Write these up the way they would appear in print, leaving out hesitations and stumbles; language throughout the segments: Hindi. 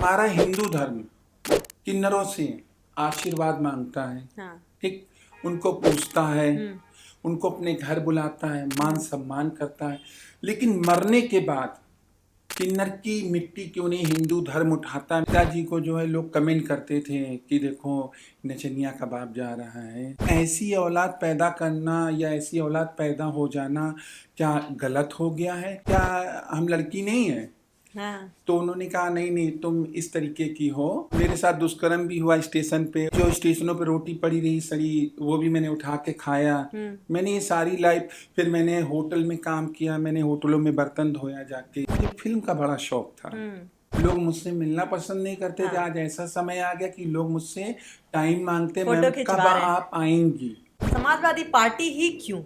हमारा हिंदू धर्म किन्नरों से आशीर्वाद मांगता है। हाँ। ठीक, उनको पूछता है, उनको अपने घर बुलाता है, मान सम्मान करता है, लेकिन मरने के बाद किन्नर की मिट्टी क्यों नहीं हिंदू धर्म उठाता है। पिताजी को जो है लोग कमेंट करते थे कि देखो नचनिया का बाप जा रहा है। ऐसी औलाद पैदा करना या ऐसी औलाद पैदा हो जाना क्या गलत हो गया है? क्या हम लड़की नहीं है? हाँ। तो उन्होंने कहा नहीं नहीं, तुम इस तरीके की हो। मेरे साथ दुष्कर्म भी हुआ स्टेशन पे, जो स्टेशनों पे रोटी पड़ी रही सड़ी, वो भी मैंने उठा के खाया। मैंने ये सारी लाइफ, फिर मैंने होटल में काम किया, मैंने होटलों में बर्तन धोया जाके। मुझे फिल्म का बड़ा शौक था। लोग मुझसे मिलना पसंद नहीं करते थे। आज ऐसा समय आ गया कि लोग मुझसे टाइम मांगते, मैम कब आप आएंगी। समाजवादी पार्टी ही क्यों?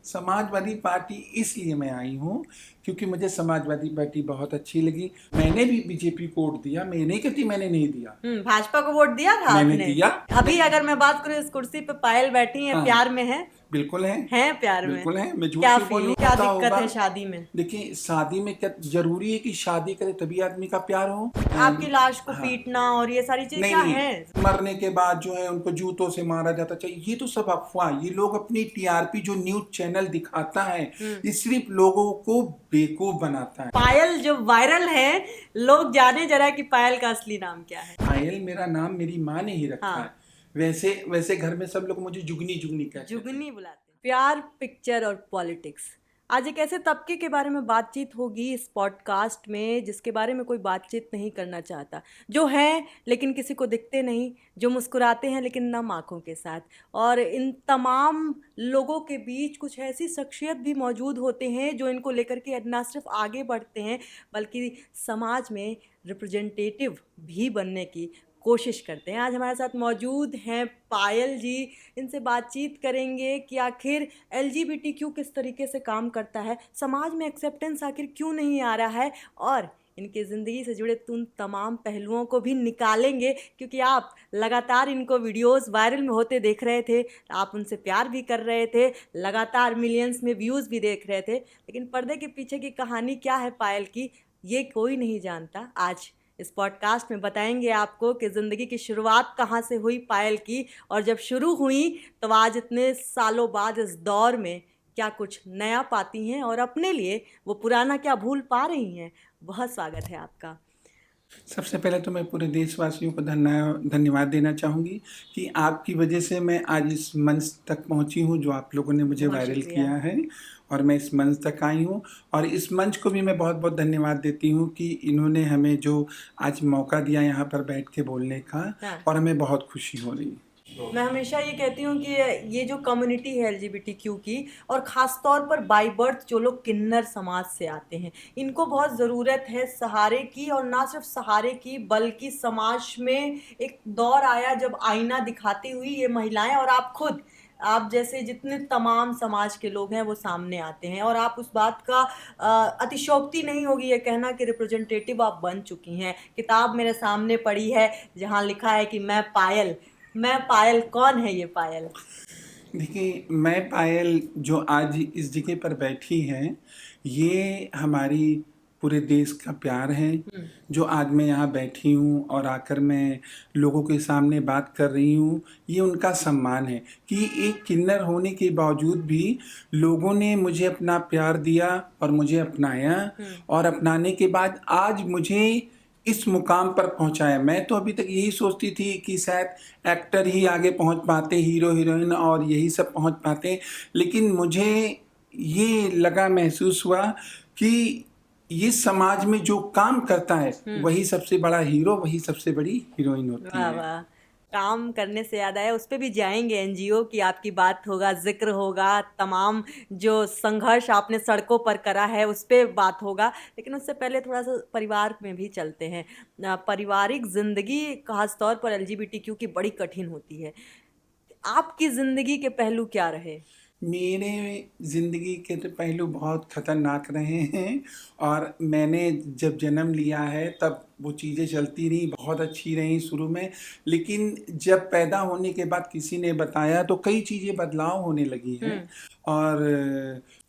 समाजवादी पार्टी इसलिए मैं आई हूँ क्योंकि मुझे समाजवादी पार्टी बहुत अच्छी लगी। मैंने भी बीजेपी को वोट दिया, मैं नहीं कहती मैंने नहीं दिया। भाजपा को वोट दिया था मैंने आपने? दिया। अभी अगर मैं बात करूँ, इस कुर्सी पे पायल बैठी है, प्यार में है? बिल्कुल है। प्यार में बिल्कुल है। मैं झूठ क्या क्यों बोलूं? क्या दिक्कत है शादी में? देखिए, शादी में क्या जरूरी है कि शादी करे तभी आदमी का प्यार हो? आपकी लाश को पीटना और ये सारी चीजें क्या है? मरने के बाद जो है उनको जूतों से मारा जाता चाहिए, ये तो सब अफवाह। ये लोग अपनी टीआरपी जो न्यूज चैनल दिखाता है, ये सिर्फ लोगों को बेवकूफ बनाता है। पायल जो वायरल है, लोग जाने जरा कि पायल का असली नाम क्या है। पायल मेरा नाम मेरी माँ ने ही रखा है। वैसे घर में सब लोग मुझे जुगनी जुगनी कहते हैं। जुगनी बुलाते हैं। प्यार, पिक्चर और पॉलिटिक्स, आज एक ऐसे तबके के बारे में बातचीत होगी इस पॉडकास्ट में जिसके बारे में कोई बातचीत नहीं करना चाहता, जो हैं लेकिन किसी को दिखते नहीं, जो मुस्कुराते हैं लेकिन नम आँखों के साथ। और इन तमाम लोगों के बीच कुछ ऐसी शख्सियत भी मौजूद होते हैं जो इनको लेकर के न सिर्फ आगे बढ़ते हैं बल्कि समाज में रिप्रेजेंटेटिव भी बनने की कोशिश करते हैं। आज हमारे साथ मौजूद हैं पायल जी। इनसे बातचीत करेंगे कि आखिर LGBTQ किस तरीके से काम करता है, समाज में एक्सेप्टेंस आखिर क्यों नहीं आ रहा है, और इनकी ज़िंदगी से जुड़े उन तमाम पहलुओं को भी निकालेंगे। क्योंकि आप लगातार इनको वीडियोस वायरल में होते देख रहे थे, आप उनसे प्यार भी कर रहे थे, लगातार मिलियंस में व्यूज़ भी देख रहे थे, लेकिन पर्दे के पीछे की कहानी क्या है पायल की, ये कोई नहीं जानता। आज इस पॉडकास्ट में बताएंगे आपको कि ज़िंदगी की शुरुआत कहाँ से हुई पायल की, और जब शुरू हुई तो आज इतने सालों बाद इस दौर में क्या कुछ नया पाती हैं और अपने लिए वो पुराना क्या भूल पा रही हैं। बहुत स्वागत है आपका। सबसे पहले तो मैं पूरे देशवासियों को धन्यवाद देना चाहूँगी कि आपकी वजह से मैं आज इस मंच तक पहुँची हूँ जो आप लोगों ने मुझे वायरल किया है, और मैं इस मंच तक आई हूँ। और इस मंच को भी मैं बहुत बहुत धन्यवाद देती हूँ कि इन्होंने हमें जो आज मौका दिया यहाँ पर बैठ के बोलने का, और हमें बहुत खुशी हो रही है। मैं हमेशा ये कहती हूँ कि ये जो कम्युनिटी है LGBTQ की, और ख़ास तौर पर बाई बर्थ जो लोग किन्नर समाज से आते हैं, इनको बहुत ज़रूरत है सहारे की, और ना सिर्फ सहारे की बल्कि समाज में एक दौर आया जब आईना दिखाती हुई ये महिलाएं और आप खुद, आप जैसे जितने तमाम समाज के लोग हैं वो सामने आते हैं, और आप उस बात का अतिशयोक्ति नहीं होगी ये कहना कि रिप्रेजेंटेटिव आप बन चुकी हैं। किताब मेरे सामने पड़ी है जहाँ लिखा है कि मैं पायल। कौन है ये पायल? देखिए, मैं पायल जो आज इस जगह पर बैठी है, ये हमारी पूरे देश का प्यार है। जो आज मैं यहाँ बैठी हूँ और आकर मैं लोगों के सामने बात कर रही हूँ, ये उनका सम्मान है कि एक किन्नर होने के बावजूद भी लोगों ने मुझे अपना प्यार दिया और मुझे अपनाया, और अपनाने के बाद आज मुझे इस मुकाम पर पहुंचाया। मैं तो अभी तक यही सोचती थी कि शायद एक्टर ही आगे पहुंच पाते, हीरो हीरोइन और यही सब पहुंच पाते, लेकिन मुझे ये लगा, महसूस हुआ कि ये समाज में जो काम करता है वही सबसे बड़ा हीरो, वही सबसे बड़ी हीरोइन होती है। वाह। काम करने से याद आया, उस पर भी जाएंगे, NGO की आपकी बात होगा, जिक्र होगा, तमाम जो संघर्ष आपने सड़कों पर करा है उस पर बात होगा, लेकिन उससे पहले थोड़ा सा परिवार में भी चलते हैं। पारिवारिक ज़िंदगी खास तौर पर LGBTQ की बड़ी कठिन होती है। आपकी ज़िंदगी के पहलू क्या रहे? मेरे ज़िंदगी के तो पहलू बहुत ख़तरनाक रहे हैं, और मैंने जब जन्म लिया है तब वो चीज़ें चलती रही, बहुत अच्छी रही शुरू में, लेकिन जब पैदा होने के बाद किसी ने बताया तो कई चीज़ें बदलाव होने लगी हैं। और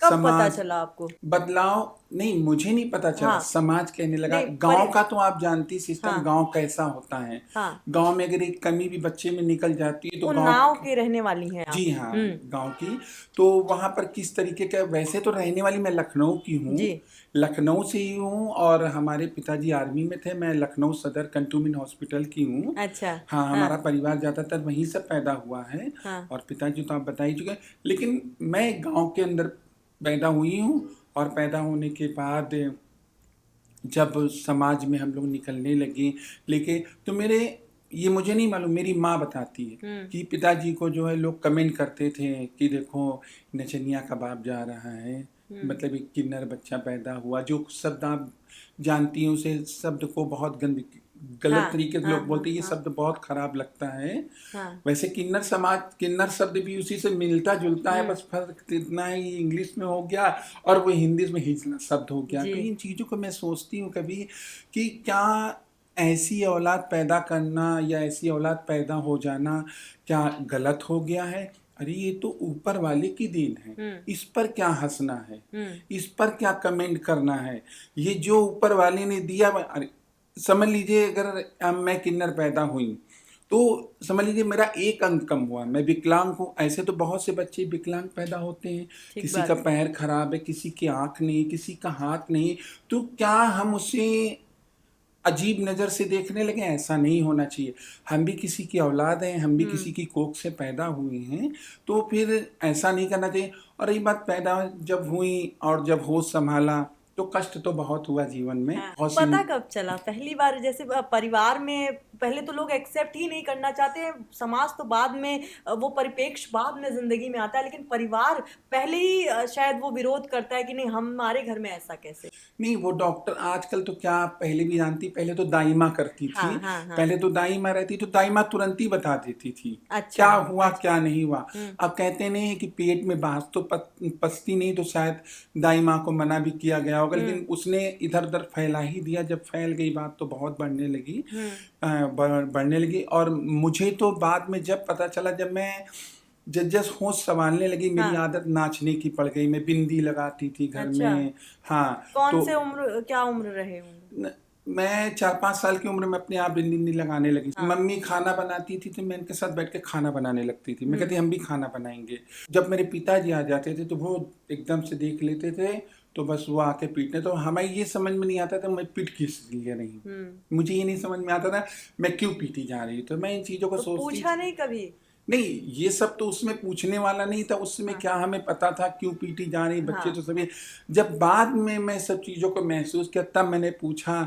कब पता समाज चला आपको? बदलाव नहीं, मुझे नहीं पता चला, हाँ, समाज कहने लगा। नहीं गांव का तो आप जानती सिस्टम, हाँ, गांव कैसा होता है। हाँ, गांव में अगर एक कमी भी बच्चे में निकल जाती है तो गांव, उन्नाव की रहने वाली हैं आप? जी हाँ, गांव की, तो वहां पर किस तरीके का, वैसे तो रहने वाली मैं लखनऊ की हूँ, जी, लखनऊ से ही हूँ, और हमारे पिताजी आर्मी में थे। मैं लखनऊ सदर कंटोनमेंट हॉस्पिटल की हूँ। अच्छा, हाँ, हाँ, हमारा परिवार ज़्यादातर वहीं से पैदा हुआ है, हाँ, और पिताजी तो आप बता ही चुके हैं। लेकिन मैं गांव के अंदर पैदा हुई हूँ, और पैदा होने के बाद जब समाज में हम लोग निकलने लगे, लेके तो मेरे, ये मुझे नहीं मालूम, मेरी माँ बताती है कि पिताजी को जो है लोग कमेंट करते थे कि देखो नचनिया का बाप जा रहा है, मतलब एक किन्नर बच्चा पैदा हुआ। जो शब्द आप जानती हैं उसे शब्द को बहुत गलत हाँ, तरीके से हाँ, लोग बोलते हैं, ये हाँ, शब्द बहुत खराब लगता है। हाँ, वैसे किन्नर समाज, किन्नर शब्द भी उसी से मिलता जुलता है, बस फर्क इतना है, ये इंग्लिश में हो गया और वो हिंदी में हिजला शब्द हो गया। जी, तो इन चीज़ों को मैं सोचती हूँ कभी कि क्या ऐसी औलाद पैदा करना या ऐसी औलाद पैदा हो जाना क्या गलत हो गया है? अरे ये तो ऊपर वाले की देन है, इस पर क्या हंसना है, इस पर क्या कमेंट करना है? ये जो ऊपर वाले ने दिया, अरे समझ लीजिए अगर मैं किन्नर पैदा हुई तो समझ लीजिए मेरा एक अंग कम हुआ, मैं विकलांग हूँ। ऐसे तो बहुत से बच्चे विकलांग पैदा होते हैं, ठीक किसी का बात है। पैर खराब है, किसी की आंख नहीं, किसी का हाथ नहीं, तो क्या हम उसे अजीब नज़र से देखने लगे? ऐसा नहीं होना चाहिए। हम भी किसी की औलाद हैं, हम भी किसी की कोख से पैदा हुए हैं, तो फिर ऐसा नहीं करना चाहिए। और रही बात, पैदा जब हुई और जब होश संभाला तो कष्ट तो बहुत हुआ जीवन में, हाँ, बहुत सी। पता कब चला पहली बार? जैसे परिवार में पहले तो लोग एक्सेप्ट ही नहीं करना चाहते हैं, समाज तो बाद में वो परिप्रेक्ष्य बाद में जिंदगी में आता है, लेकिन परिवार पहले ही शायद वो विरोध करता है कि नहीं, हमारे घर में ऐसा कैसे। नहीं, वो डॉक्टर आजकल तो क्या, आप पहले भी जानती, पहले तो दाई माँ करती हाँ, थी। हाँ, हाँ, पहले तो दाई माँ रहती तो दाई माँ तुरंत ही बता देती थी अच्छा, क्या हुआ अच्छा, क्या नहीं हुआ। अब कहते नहीं है कि पेट में बांस तो पसती नहीं, तो शायद दाई माँ को मना भी किया गया होगा, लेकिन उसने इधर उधर फैला ही दिया। जब फैल गई बात तो बहुत बढ़ने लगी, बढ़ने लगी। और मुझे तो बाद में जब पता चला, जब मैं जस होश संभालने लगी, मेरी हाँ, आदत नाचने की पड़ गई। मैं बिंदी लगाती थी घर अच्छा, में। हाँ, कौन तो से उम्र, क्या उम्र रहे होंगे? मैं 4-5 साल की उम्र में अपने आप बिंदी लगाने लगी। हाँ, मम्मी खाना बनाती थी तो मैं इनके साथ बैठ के खाना बनाने लगती थी। मैं कहती हम भी खाना बनाएंगे। जब मेरे पिताजी आ जाते थे तो वो एकदम से देख लेते थे, तो बस वो आके पीटने, तो हमें ये समझ में नहीं आता था मैं पीट किस लिए रही हूँ। मुझे ये नहीं समझ में आता था मैं क्यों पीटी जा रही हूँ। तो मैं इन चीज़ों को तो सोचती पूछा थी। नहीं कभी? नहीं, ये सब तो उसमें पूछने वाला नहीं था, उसमें हाँ, क्या हमें पता था क्यों पीटी जा रही, बच्चे हाँ, तो सभी। जब बाद में मैं सब चीज़ों को महसूस किया, तब मैंने पूछा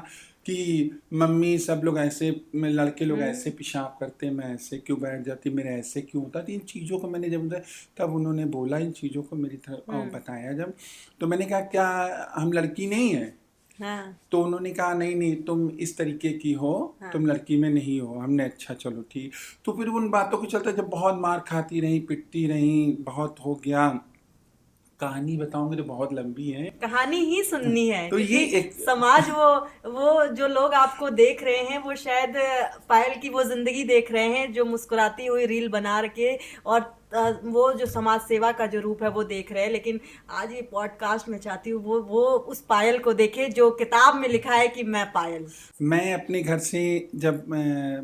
कि मम्मी सब लोग ऐसे, में लड़के लोग ऐसे पेशाब करते, मैं ऐसे क्यों बैठ जाती, मेरे ऐसे क्यों होता। तो इन चीज़ों को मैंने जब तब उन्होंने बोला, इन चीज़ों को मेरी तरफ बताया जब, तो मैंने कहा क्या हम लड़की नहीं है? हाँ, तो उन्होंने कहा नहीं नहीं, तुम इस तरीके की हो, हाँ, तुम लड़की में नहीं हो। हमने अच्छा चलो ठीक। तो फिर उन बातों के चलते जब बहुत मार खाती रही, पिटती रही, बहुत हो गया। कहानी बताऊंगी तो बहुत लंबी है। कहानी ही सुननी है, तो ये क्योंकि एक, समाज वो जो लोग आपको देख रहे हैं वो शायद पायल की वो जिंदगी देख रहे हैं जो मुस्कुराती हुई रील बना के, और वो जो समाज सेवा का जो रूप है वो देख रहे हैं। लेकिन आज ये पॉडकास्ट में चाहती हूँ वो उस पायल को देखे जो किताब में लिखा है कि मैं पायल। मैं अपने घर से जब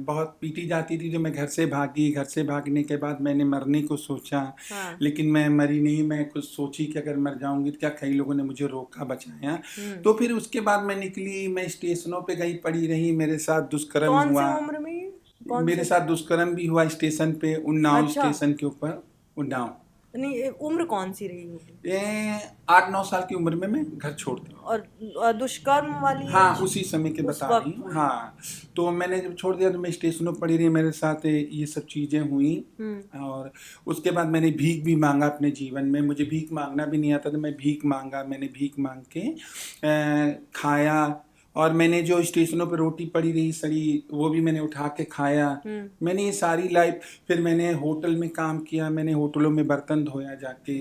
बहुत पीटी जाती थी तो मैं घर से भागी। घर से भागने के बाद मैंने मरने को सोचा, हाँ, लेकिन मैं मरी नहीं। मैं कुछ सोची कि अगर मर जाऊंगी तो क्या, कई लोगों ने मुझे रोका, बचाया। तो फिर उसके बाद मैं निकली, मैं स्टेशनों पे गई, पड़ी रही, मेरे साथ दुष्कर्म कौन सी हुआ। उम्र में ये? कौन मेरे से? साथ दुष्कर्म भी हुआ स्टेशन पे, उन्नाव अच्छा, स्टेशन के ऊपर, उन्नाव। नहीं, उम्र कौन सी रही होगी? ये 8-9 साल की उम्र में मैं घर छोड़ दिया। और दुष्कर्म वाली हाँ, एज उसी समय के उस बता रही वक्त हूँ। हुई? हाँ, तो मैंने जब छोड़ दिया तो मैं स्टेशनों पर पड़ी रही, मेरे साथ ये सब चीज़ें हुई। और उसके बाद मैंने भीख भी मांगा अपने जीवन में। मुझे भीख मांगना भी नहीं आता था, मैं भीख मांगा। मैंने भीख मांग के खाया। और मैंने जो स्टेशनों पर रोटी पड़ी रही सड़ी, वो भी मैंने उठा के खाया। मैंने ये सारी लाइफ, फिर मैंने होटल में काम किया, मैंने होटलों में बर्तन धोया जाके,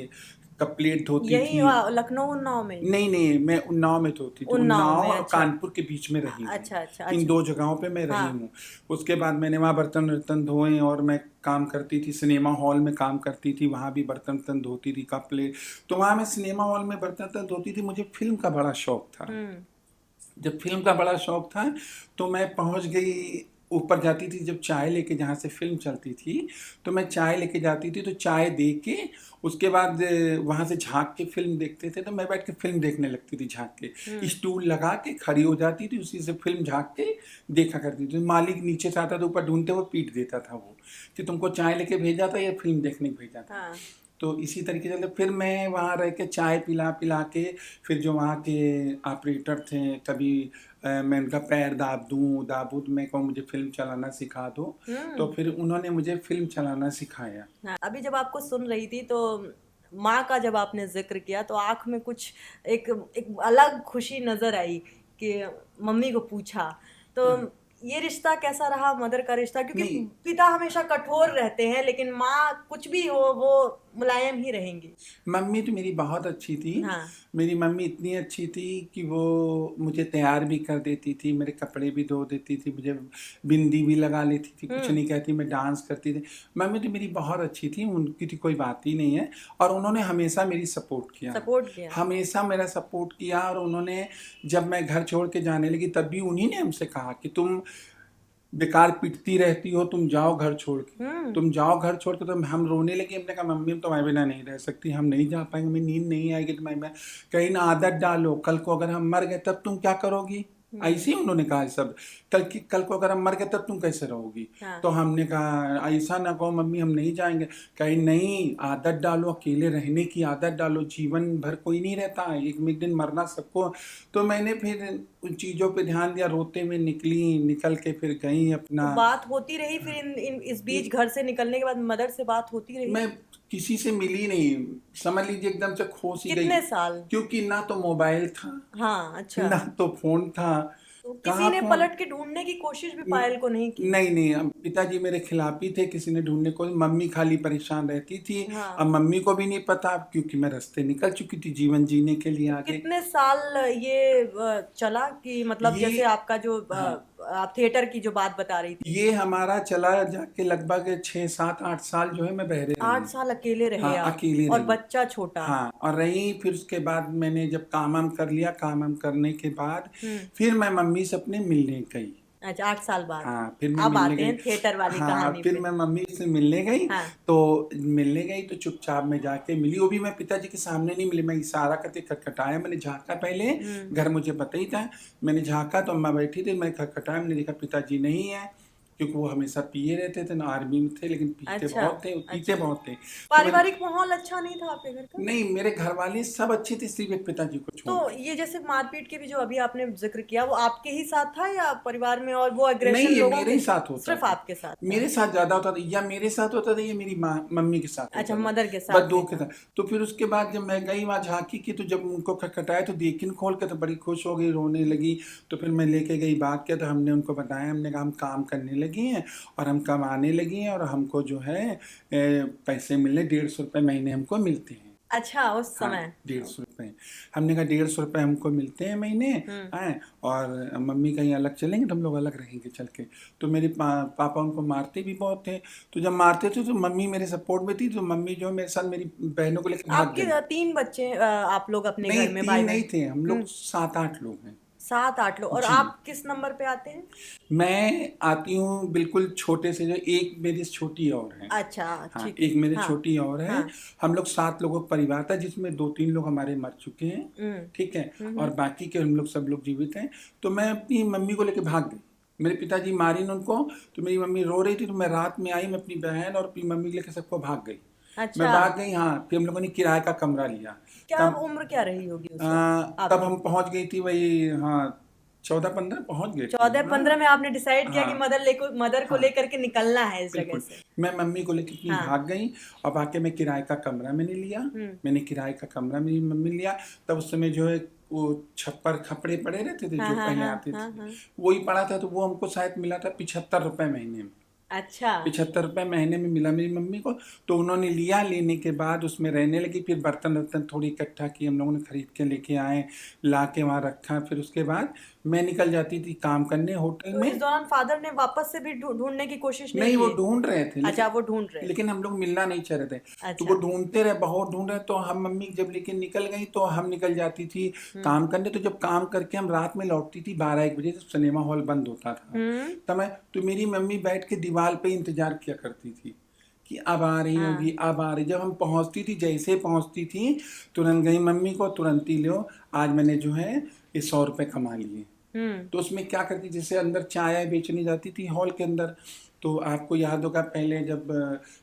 कपलेट धोती यही थी। लखनऊ उन्नाव में? नहीं नहीं, मैं उन्नाव में धोती थी। उन्नाव उन्नाव में, और अच्छा कानपुर के बीच में रही हूँ। अच्छा अच्छा इन अच्छा। दो जगहों पे मैं रही हाँ हूँ। उसके बाद मैंने वहाँ बर्तन वर्तन धोए और मैं काम करती थी, सिनेमा हॉल में काम करती थी, वहाँ भी बर्तन वर्तन धोती थी, कप प्लेट। तो वहाँ मैं सिनेमा हॉल में बर्तन वर्तन धोती थी। मुझे फिल्म का बड़ा शौक था। हम्म जब फिल्म का बड़ा शौक था तो मैं पहुंच गई, ऊपर जाती थी जब चाय लेके, जहाँ से फिल्म चलती थी तो मैं चाय लेके जाती थी, तो चाय दे के उसके बाद वहाँ से झांक के फिल्म देखते थे, तो मैं बैठ के फिल्म देखने लगती थी झांक के। हम्म। स्टूल लगा के खड़ी हो जाती थी, उसी से फिल्म झांक के देखा करती थी। मालिक नीचे से आता था, ऊपर ढूंढते हुए पीट देता था वो कि तुमको चाय लेके भेजा था या फिल्म देखने को भेजा था। हाँ तो इसी तरीके से फिर मैं वहाँ रह के चाय पिला पिला के, फिर जो वहाँ के ऑपरेटर थे, कभी मैं उनका पैर दाब दूँ, दाबूँ तो मैं कहूँ मुझे फिल्म चलाना सिखा दो, तो हम्म। फिर उन्होंने मुझे फिल्म चलाना सिखाया। हाँ, अभी जब आपको सुन रही थी तो माँ का जब आपने जिक्र किया तो आंख में कुछ एक एक अलग खुशी नजर आई कि मम्मी को पूछा। तो ये रिश्ता कैसा रहा, मदर का रिश्ता? क्योंकि नहीं, पिता हमेशा कठोर रहते हैं लेकिन माँ कुछ भी हो वो मुलायम ही रहेंगी। मम्मी तो मेरी बहुत अच्छी थी। हाँ मेरी मम्मी इतनी अच्छी थी कि वो मुझे तैयार भी कर देती थी, मेरे कपड़े भी धो देती थी, मुझे बिंदी भी लगा लेती थी, कुछ नहीं कहती, मैं डांस करती थी। मम्मी तो मेरी बहुत अच्छी थी, उनकी तो कोई बात ही नहीं है। और उन्होंने हमेशा मेरी सपोर्ट किया, सपोर्ट किया। हमेशा मेरा सपोर्ट किया। और उन्होंने, जब मैं घर छोड़ के जाने लगी तब भी उन्हीं ने हमसे कहा कि तुम बेकार पिटती रहती हो, तुम जाओ घर छोड़ के, हम्म। तुम जाओ घर छोड़ के। तो हम रोने लगे, हमने कहा मम्मी हम तुम्हारे बिना नहीं रह सकती, हम नहीं जा पाएंगे, हमें नींद नहीं आएगी तुम्हारे बिना। कहीं ना आदत डालो, कल को अगर हम मर गए तब तुम क्या करोगी। ऐसे ही उन्होंने कहा सब। कल को अगर हम मर गए तब तुम कैसे रहोगी। हाँ तो हमने कहा ऐसा ना कहो मम्मी, हम नहीं जाएंगे। कहीं नहीं, आदत डालो, अकेले रहने की आदत डालो, जीवन भर कोई नहीं रहता, एक दिन मरना सबको। तो मैंने फिर उन चीज़ों पे ध्यान दिया, रोते हुए निकल के फिर गई तो अपना। बात होती रही फिर इस बीच घर से निकलने के बाद मदर से बात होती रही? मैं किसी से मिली नहीं, समझ लीजिए एकदम से खो सी गई। कितने साल? क्योंकि ना तो मोबाइल था, हाँ अच्छा। ना तो फोन था। तो किसी कहाँ ने फोन। पलट के ढूंढने की कोशिश भी पायल को नहीं की? नहीं नहीं, अब पिताजी मेरे खिलाफ ही थे, किसी ने ढूंढने को। मम्मी खाली परेशान रहती थी। हाँ। अब मम्मी को भी नहीं पता, क्योंकि मैं रास्ते निकल चुकी थी जीवन जीने के लिए तो आगे। कितने साल ये चला कि मतलब ये जैसे आपका जो हाँ, आप थिएटर की जो बात बता रही थी? ये हमारा चला जाके लगभग 6 7 8 साल जो है मैं बहरे रही। 8 साल अकेले रहे हाँ, आप अकेले और रही। बच्चा छोटा? हाँ, और रही। फिर उसके बाद मैंने जब काम वाम कर लिया, काम वाम करने के बाद हम्म। फिर मैं मम्मी से अपने मिलने गई। अच्छा 8 साल बाद। हाँ, फिर मैं अब मिलने आते गई। हैं थिएटर वाली हाँ, कहानी फिर पे। मैं मम्मी से मिलने गई। हाँ तो मिलने गई तो चुपचाप में जाके मिली, वो भी मैं पिताजी के सामने नहीं मिली। मैं इशारा करके खटखटाया, मैंने झाँका पहले, हम्म। घर मुझे पता ही था। मैंने झाँका तो अम्मा बैठी थी, मैं खटखटाया, मैंने देखा पिताजी नहीं है, क्योंकि वो हमेशा पिए रहते थे ना, आर्मी में थे, लेकिन पीते अच्छा बहुत थे, पीते अच्छा। बहुत थे। तो मैंने, पारिवारिक माहौल अच्छा नहीं था आपके घर का? नहीं मेरे घर वाले सब अच्छे थे, सिर्फ एक पिताजी को छोड़ तो के। ये जैसे मारपीट के भी जो अभी आपने जिक्र किया वो आपके ही साथ था या परिवार में, और वो नहीं, एग्रेशन ये लोगों मेरे के? ही साथ होता सिर्फ था। आपके साथ था? मेरे साथ ज्यादा होता था, या मेरे साथ होता था या मेरी माँ मम्मी के साथ अच्छा होता था। मदर के बस साथ दो भी के था। साथ। तो फिर उसके बाद जब मैं गई वहाँ झांकी की, तो जब उनको खटखटाया तो देखिन खोल के, तो बड़ी खुश हो गई, रोने लगी। तो फिर मैं लेके गई, बात किया, तो हमने उनको बताया, हमने कहा हम काम करने लगी हैं और हम कमाने लगी हैं, और हमको जो है पैसे मिलने 150 रुपये महीने हमको मिलते हैं। अच्छा उस हाँ, समय। 150 रुपये। हमने कहा 150 रुपये हमको मिलते हैं महीने। हम्म। हैं, और मम्मी कहीं अलग चलेंगे तो हम लोग अलग रहेंगे चल के। तो मेरे पापा उनको मारते भी बहुत थे। तो जब मारते थे तो मम्मी मेरे सपोर्ट में थी, तो मम्मी जो है मेरे साथ मेरी बहनों को लेकर भाग आपके गई। 3 बच्चे आप लोग अपने नहीं, घर में भाई 3 नहीं बहन? थे, हम लोग हम्म। 7 8 लोग हैं। 7 8 लोग। और जी। आप किस नंबर पे आते हैं? मैं आती हूँ बिल्कुल छोटे से, जो एक मेरी छोटी और है। अच्छा हाँ, ठीक है। एक मेरे हाँ छोटी और है। हाँ। हम लोग 7 लोगों का परिवार था, जिसमें 2 3 लोग हमारे मर चुके हैं। हम्म ठीक है। और हम्म। बाकी के हम लोग सब लोग जीवित हैं। तो मैं अपनी मम्मी को लेकर भाग गई। मेरे पिताजी मारी न उनको। तो मेरी मम्मी रो रही थी, तो मैं रात में आई, मैं अपनी बहन और अपनी मम्मी को लेकर सबको भाग गई। मैं अच्छा। भाग गई। हाँ, फिर हम लोगों ने किराए का कमरा लिया। क्या तब उम्र क्या रही होगी उस वक्त तब आपकी? हम पहुंच गई थी वही, हाँ, 14 15 पहुंच गए थे। 14 15 हाँ में आपने डिसाइड किया कि हाँ मदर को हाँ, लेकर के निकलना है इस जगह बिल्कुल। से? मैं मम्मी को लेकर अपनी हाँ। भाग गई, और बाकी मैं किराए का कमरा मैंने लिया। मैंने किराए का कमरा मेरी मम्मी ने लिया। तब उस समय जो है वो छप्पर खपड़े पड़े रहते थे, हाँ जो हाँ पहले हाँ आते हाँ थे, हाँ। वही पड़ा था। तो वो हमको शायद मिला था 75 रुपये महीने में। अच्छा। 75 रुपये महीने में मिला मेरी मम्मी को। तो उन्होंने लिया, लेने के बाद उसमें रहने लगी। फिर बर्तन वर्तन थोड़ी इकट्ठा की, हम लोगों ने खरीद के लेके आए, ला के वहाँ रखा। फिर उसके बाद मैं निकल जाती थी काम करने होटल तो इस में। दौरान फादर ने वापस से भी ढूंढने की कोशिश नहीं नहीं, वो की? ढूंढ रहे थे, अच्छा, लेकिन वो ढूंढ रहे थे। हम लोग मिलना नहीं चाह रहे थे। तो वो अच्छा। ढूंढते रहे, बहुत ढूंढ रहे। तो हम मम्मी जब लेके निकल गई तो हम निकल जाती थी हम्म। काम करने। तो जब काम करके हम रात में लौटती थी 12-1 बजे, जब सिनेमा हॉल बंद होता था, हम्म। तो मेरी मम्मी बैठ के दीवार पे इंतजार किया करती थी कि अब आ रही हाँ। होगी, अब आ रही। जब हम पहुंचती थी, जैसे ही पहुंचती थी, तुरंत गई मम्मी को, तुरंत ही लो, आज मैंने जो है ये 100 रुपये कमा लिए। हम्म। तो उसमें क्या करती, जैसे अंदर चाय बेचने जाती थी हॉल के अंदर। तो आपको याद होगा पहले, जब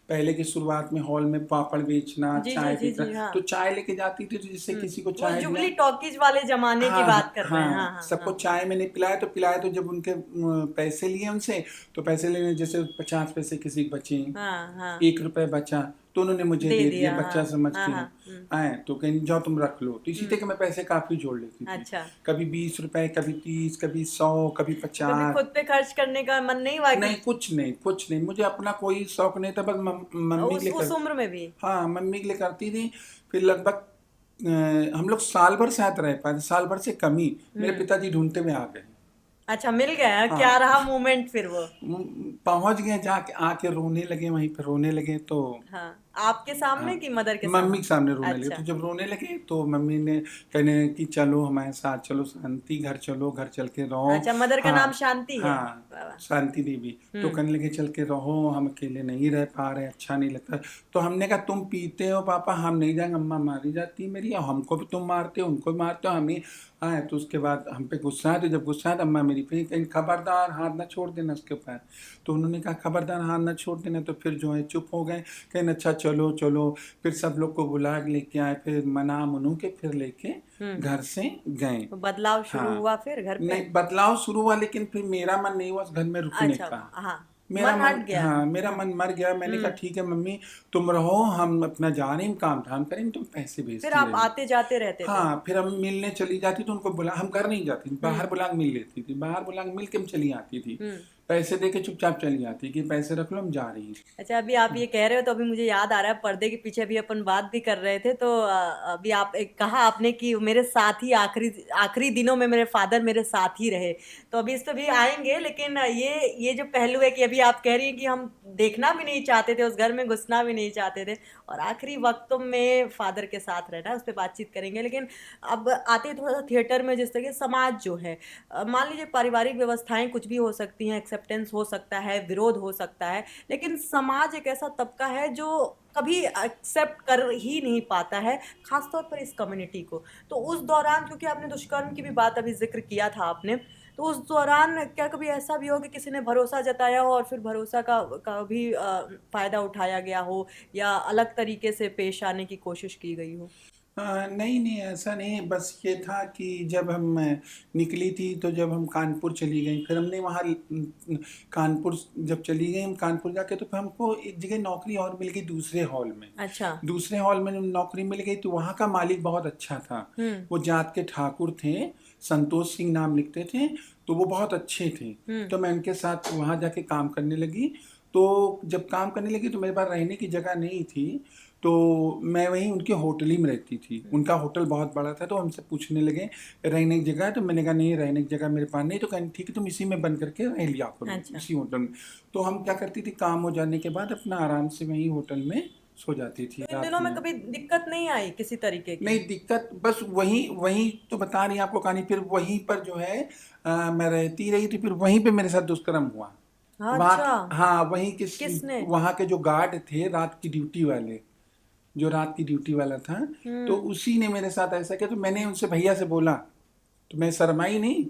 पहले की शुरुआत में हॉल में पापड़ बेचना, जी जी चाय जी बेचना, जी, हाँ। तो चाय लेके जाती थी। तो जिससे किसी को वो चाय दिया, जुबली टॉकीज वाले जमाने की हाँ बात कर रहे हैं। हाँ हाँ, हाँ सबको हाँ। चाय मैंने पिलाया। तो जब उनके पैसे लिए उनसे, तो पैसे लेने, जैसे 50 पैसे किसी को बचे, हाँ हाँ। 1 रुपये बचा, तो उन्होंने मुझे दे दे दिया दिया, बच्चा हाँ समझ हाँ के। हाँ। आए तो कहीं जाओ तुम रख लो। तो इसी तरह के मैं पैसे काफी जोड़ लेती थी। अच्छा। कभी 20 रुपए, कभी 30, कभी 100, कभी तो कभी 50। खुद पे खर्च करने का मन नहीं हुआ कि नहीं, कुछ नहीं, कुछ नहीं, मुझे अपना कोई शौक नहीं था। बस मम्मी के लिए उस उम्र में भी? हाँ, मम्मी के लिए करती थी। फिर लगभग हम लोग साल भर साथ रह पाए, साल भर से कम ही मेरे हम्म। पिताजी ढूंढते हुए आ गए। अच्छा, मिल गया? क्या हाँ, रहा मोमेंट फिर वो? पहुंच गए, जाके आके रोने लगे, वहीं पर रोने लगे। तो हाँ, आपके सामने हाँ, कि मदर के मम्मी के सामने? सामने रोने लगे। तो अच्छा। जब रोने लगे तो मम्मी ने कहने कि चलो हमारे साथ चलो, शांति घर चलो, घर चल के रहो। अच्छा, मदर का नाम हाँ शांति है? हाँ, वाह वाह। शांति देवी। तो हम्म। कहने लगे चल के रहो, हम अकेले नहीं रह पा रहे, अच्छा नहीं लगता। तो हमने कहा तुम पीते हो पापा, हम नहीं जाएंगे, अम्मा मारी जाती है मेरी, और हमको भी तुम मारते हो, उनको भी मारते हो, हमें आए। तो उसके बाद हम पे गुस्सा है। तो जब गुस्सा है तो अम्मा मेरी पे कहीं, खबरदार हाथ ना छोड़ देना उसके ऊपर। तो उन्होंने कहा खबरदार हाथ ना छोड़ देना। तो फिर जो है चुप हो गए। कहें अच्छा चलो चलो। फिर सब लोग को बुला के लेके आए, फिर मना मनु के फिर लेके हम्म। घर से गए। तो बदलाव शुरू हाँ, हुआ फिर घर पे? नहीं बदलाव शुरू हुआ, लेकिन फिर मेरा मन नहीं हुआ उस घर में रुकने अच्छा। का। हाँ, मेरा मन मन, हट गया। हाँ, मेरा हाँ। मन मर गया। मैंने कहा हम्म। ठीक है मम्मी, तुम रहो, हम अपना जा रहे हैं, काम धाम करेंगे, तुम पैसे फिर भेजती आप रहिए। आते जाते रहते थे? हाँ, फिर हम मिलने चली जाती तो उनको बुला, हम घर नहीं जाती, बाहर हम्म। बुला के मिल लेती थी, बाहर बुला के मिल के हम चली आती थी। हम्म। पैसे दे के चुपचाप चली जाती कि पैसे रख लो, हम जा रही हैं। अच्छा, अभी आप ये कह रहे हो तो अभी मुझे याद आ रहा है, पर्दे के पीछे भी अपन बात भी कर रहे थे। तो अभी आप एक कहा आपने कि मेरे साथ ही आखिरी आखिरी दिनों में मेरे फादर मेरे साथ ही रहे। तो अभी इस पे भी आएंगे, लेकिन ये जो पहलू है कि अभी आप कह रही हैं कि हम देखना भी नहीं चाहते थे, उस घर में घुसना भी नहीं चाहते थे, और आखिरी वक्तों में फादर के साथ रहना, उस पर बातचीत करेंगे। लेकिन अब आते हैं थोड़ा सा थिएटर में। जिस तरह के समाज जो है, मान लीजिए पारिवारिक व्यवस्थाएं कुछ भी हो सकती हैं, एक्सेप्टेंस हो सकता है, विरोध हो सकता है, लेकिन समाज एक ऐसा तबका है जो कभी एक्सेप्ट कर ही नहीं पाता है, खासतौर पर इस कम्युनिटी को। तो उस दौरान, क्योंकि आपने दुष्कर्म की भी बात अभी जिक्र किया था आपने, तो उस दौरान क्या कभी ऐसा भी हो कि किसी ने भरोसा जताया हो और फिर भरोसा का भी फायदा उठाया गया हो, या अलग तरीके से पेश आने की कोशिश की गई हो? नहीं नहीं, ऐसा नहीं। बस ये था कि जब हम निकली थी, तो जब हम कानपुर चली गई, फिर हमने वहाँ कानपुर जब चली गई, हम कानपुर जाके, तो फिर हमको एक जगह नौकरी और मिल गई दूसरे हॉल में। अच्छा। दूसरे हॉल में जब नौकरी मिल गई, तो वहाँ का मालिक बहुत अच्छा था। हम्म। वो जात के ठाकुर थे, संतोष सिंह नाम लिखते थे। तो वो बहुत अच्छे थे। हम्म। तो मैं उनके साथ वहाँ जाके काम करने लगी। तो जब काम करने लगी तो मेरे पास रहने की जगह नहीं थी। तो मैं वहीं उनके होटल ही में रहती थी। उनका होटल बहुत बड़ा था। तो हमसे पूछने लगे रहने की जगह है? तो मैंने कहा नहीं, रहने की जगह मेरे पास नहीं। तो कहने ठीक है, तुम इसी में बंद करके रह लिया करो, अच्छा। इसी होटल में। तो हम क्या करती थी, काम हो जाने के बाद अपना आराम से वहीं होटल में सो जाती थी तो इन रात दिनों में में। कभी दिक्कत नहीं आई किसी तरीके की? नहीं दिक्कत, बस वहीं वहीं तो बता रही आपको कहानी। फिर वहीं पर जो है मैं रहती रही थी। फिर वहीं पे मेरे साथ दुष्कर्म हुआ। हाँ, वहाँ अच्छा। हाँ, वहीं किसने? वहाँ के जो गार्ड थे, रात की ड्यूटी वाले, जो रात की ड्यूटी वाला था, तो हम्म। उसी ने मेरे साथ ऐसा किया। तो मैंने उनसे भैया से बोला, तो मैं शर्माई नहीं,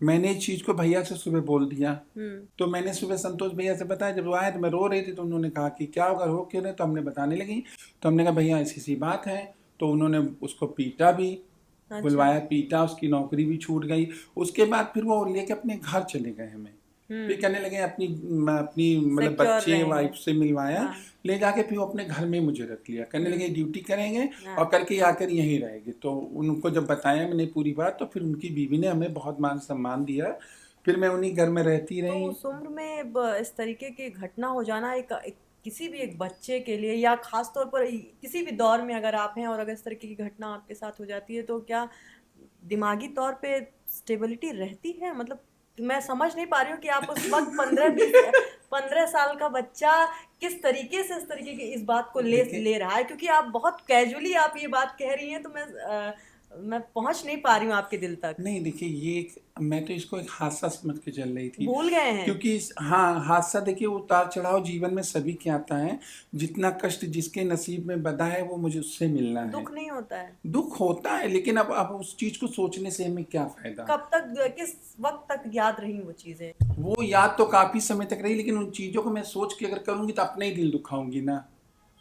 मैंने इस चीज़ को भैया से सुबह बोल दिया। हम्म। तो मैंने सुबह संतोष भैया से बताया। जब वो आए तो मैं रो रही थी। तो उन्होंने कहा कि क्या होगा, रो क्यों रहे? तो हमने बताने लगी। तो हमने कहा भैया ऐसी सी बात है। तो उन्होंने उसको पीटा भी, अच्छा। बुलवाया, पीटा, उसकी नौकरी भी छूट गई। उसके बाद फिर वो लेके अपने घर चले गए हमें। फिर हम्म। कहने लगे अपनी अपनी मतलब सिक्योर बच्चे रहेंगे। वाइफ से मिलवाया, हाँ। ले जाके फिर वो अपने घर में मुझे रख लिया। कहने लगे ड्यूटी करेंगे हाँ। और करके आकर यहीं रहेंगे। तो उनको जब बताया मैंने पूरी बात, तो फिर उनकी बीवी ने हमें बहुत मान सम्मान दिया। फिर मैं उन्हीं घर में रहती तो रही। उस उम्र में इस तरीके की घटना हो जाना किसी भी एक बच्चे के लिए, या खास तौर पर किसी भी दौर में अगर आप हैं और अगर इस तरीके की घटना आपके साथ हो जाती है, तो क्या दिमागी तौर पे स्टेबिलिटी रहती है? मतलब मैं समझ नहीं पा रही हूँ कि आप उस वक्त 15 साल का बच्चा किस तरीके से इस तरीके की इस बात को ले देखिए, ले रहा है, क्योंकि आप बहुत कैजुअली आप ये बात कह रही हैं, तो मैं पहुंच नहीं पा रही हूँ आपके दिल तक। नहीं देखिए, मैं तो इसको एक हादसा समझ के चल रही थी। भूल गए हैं। क्योंकि हाँ, हादसा देखिए, उतार चढ़ाव जीवन में सभी के आता है। जितना कष्ट जिसके नसीब में बंधा है वो मुझे उससे मिलना है। दुख नहीं होता है? दुख होता है, लेकिन अब उस चीज को सोचने से हमें क्या फायदा। कब तक, किस वक्त तक याद रही वो चीजें? वो याद तो काफी समय तक रही, लेकिन उन चीजों को मैं सोच के अगर करूंगी तो अपने ही दिल दुखाऊंगी ना।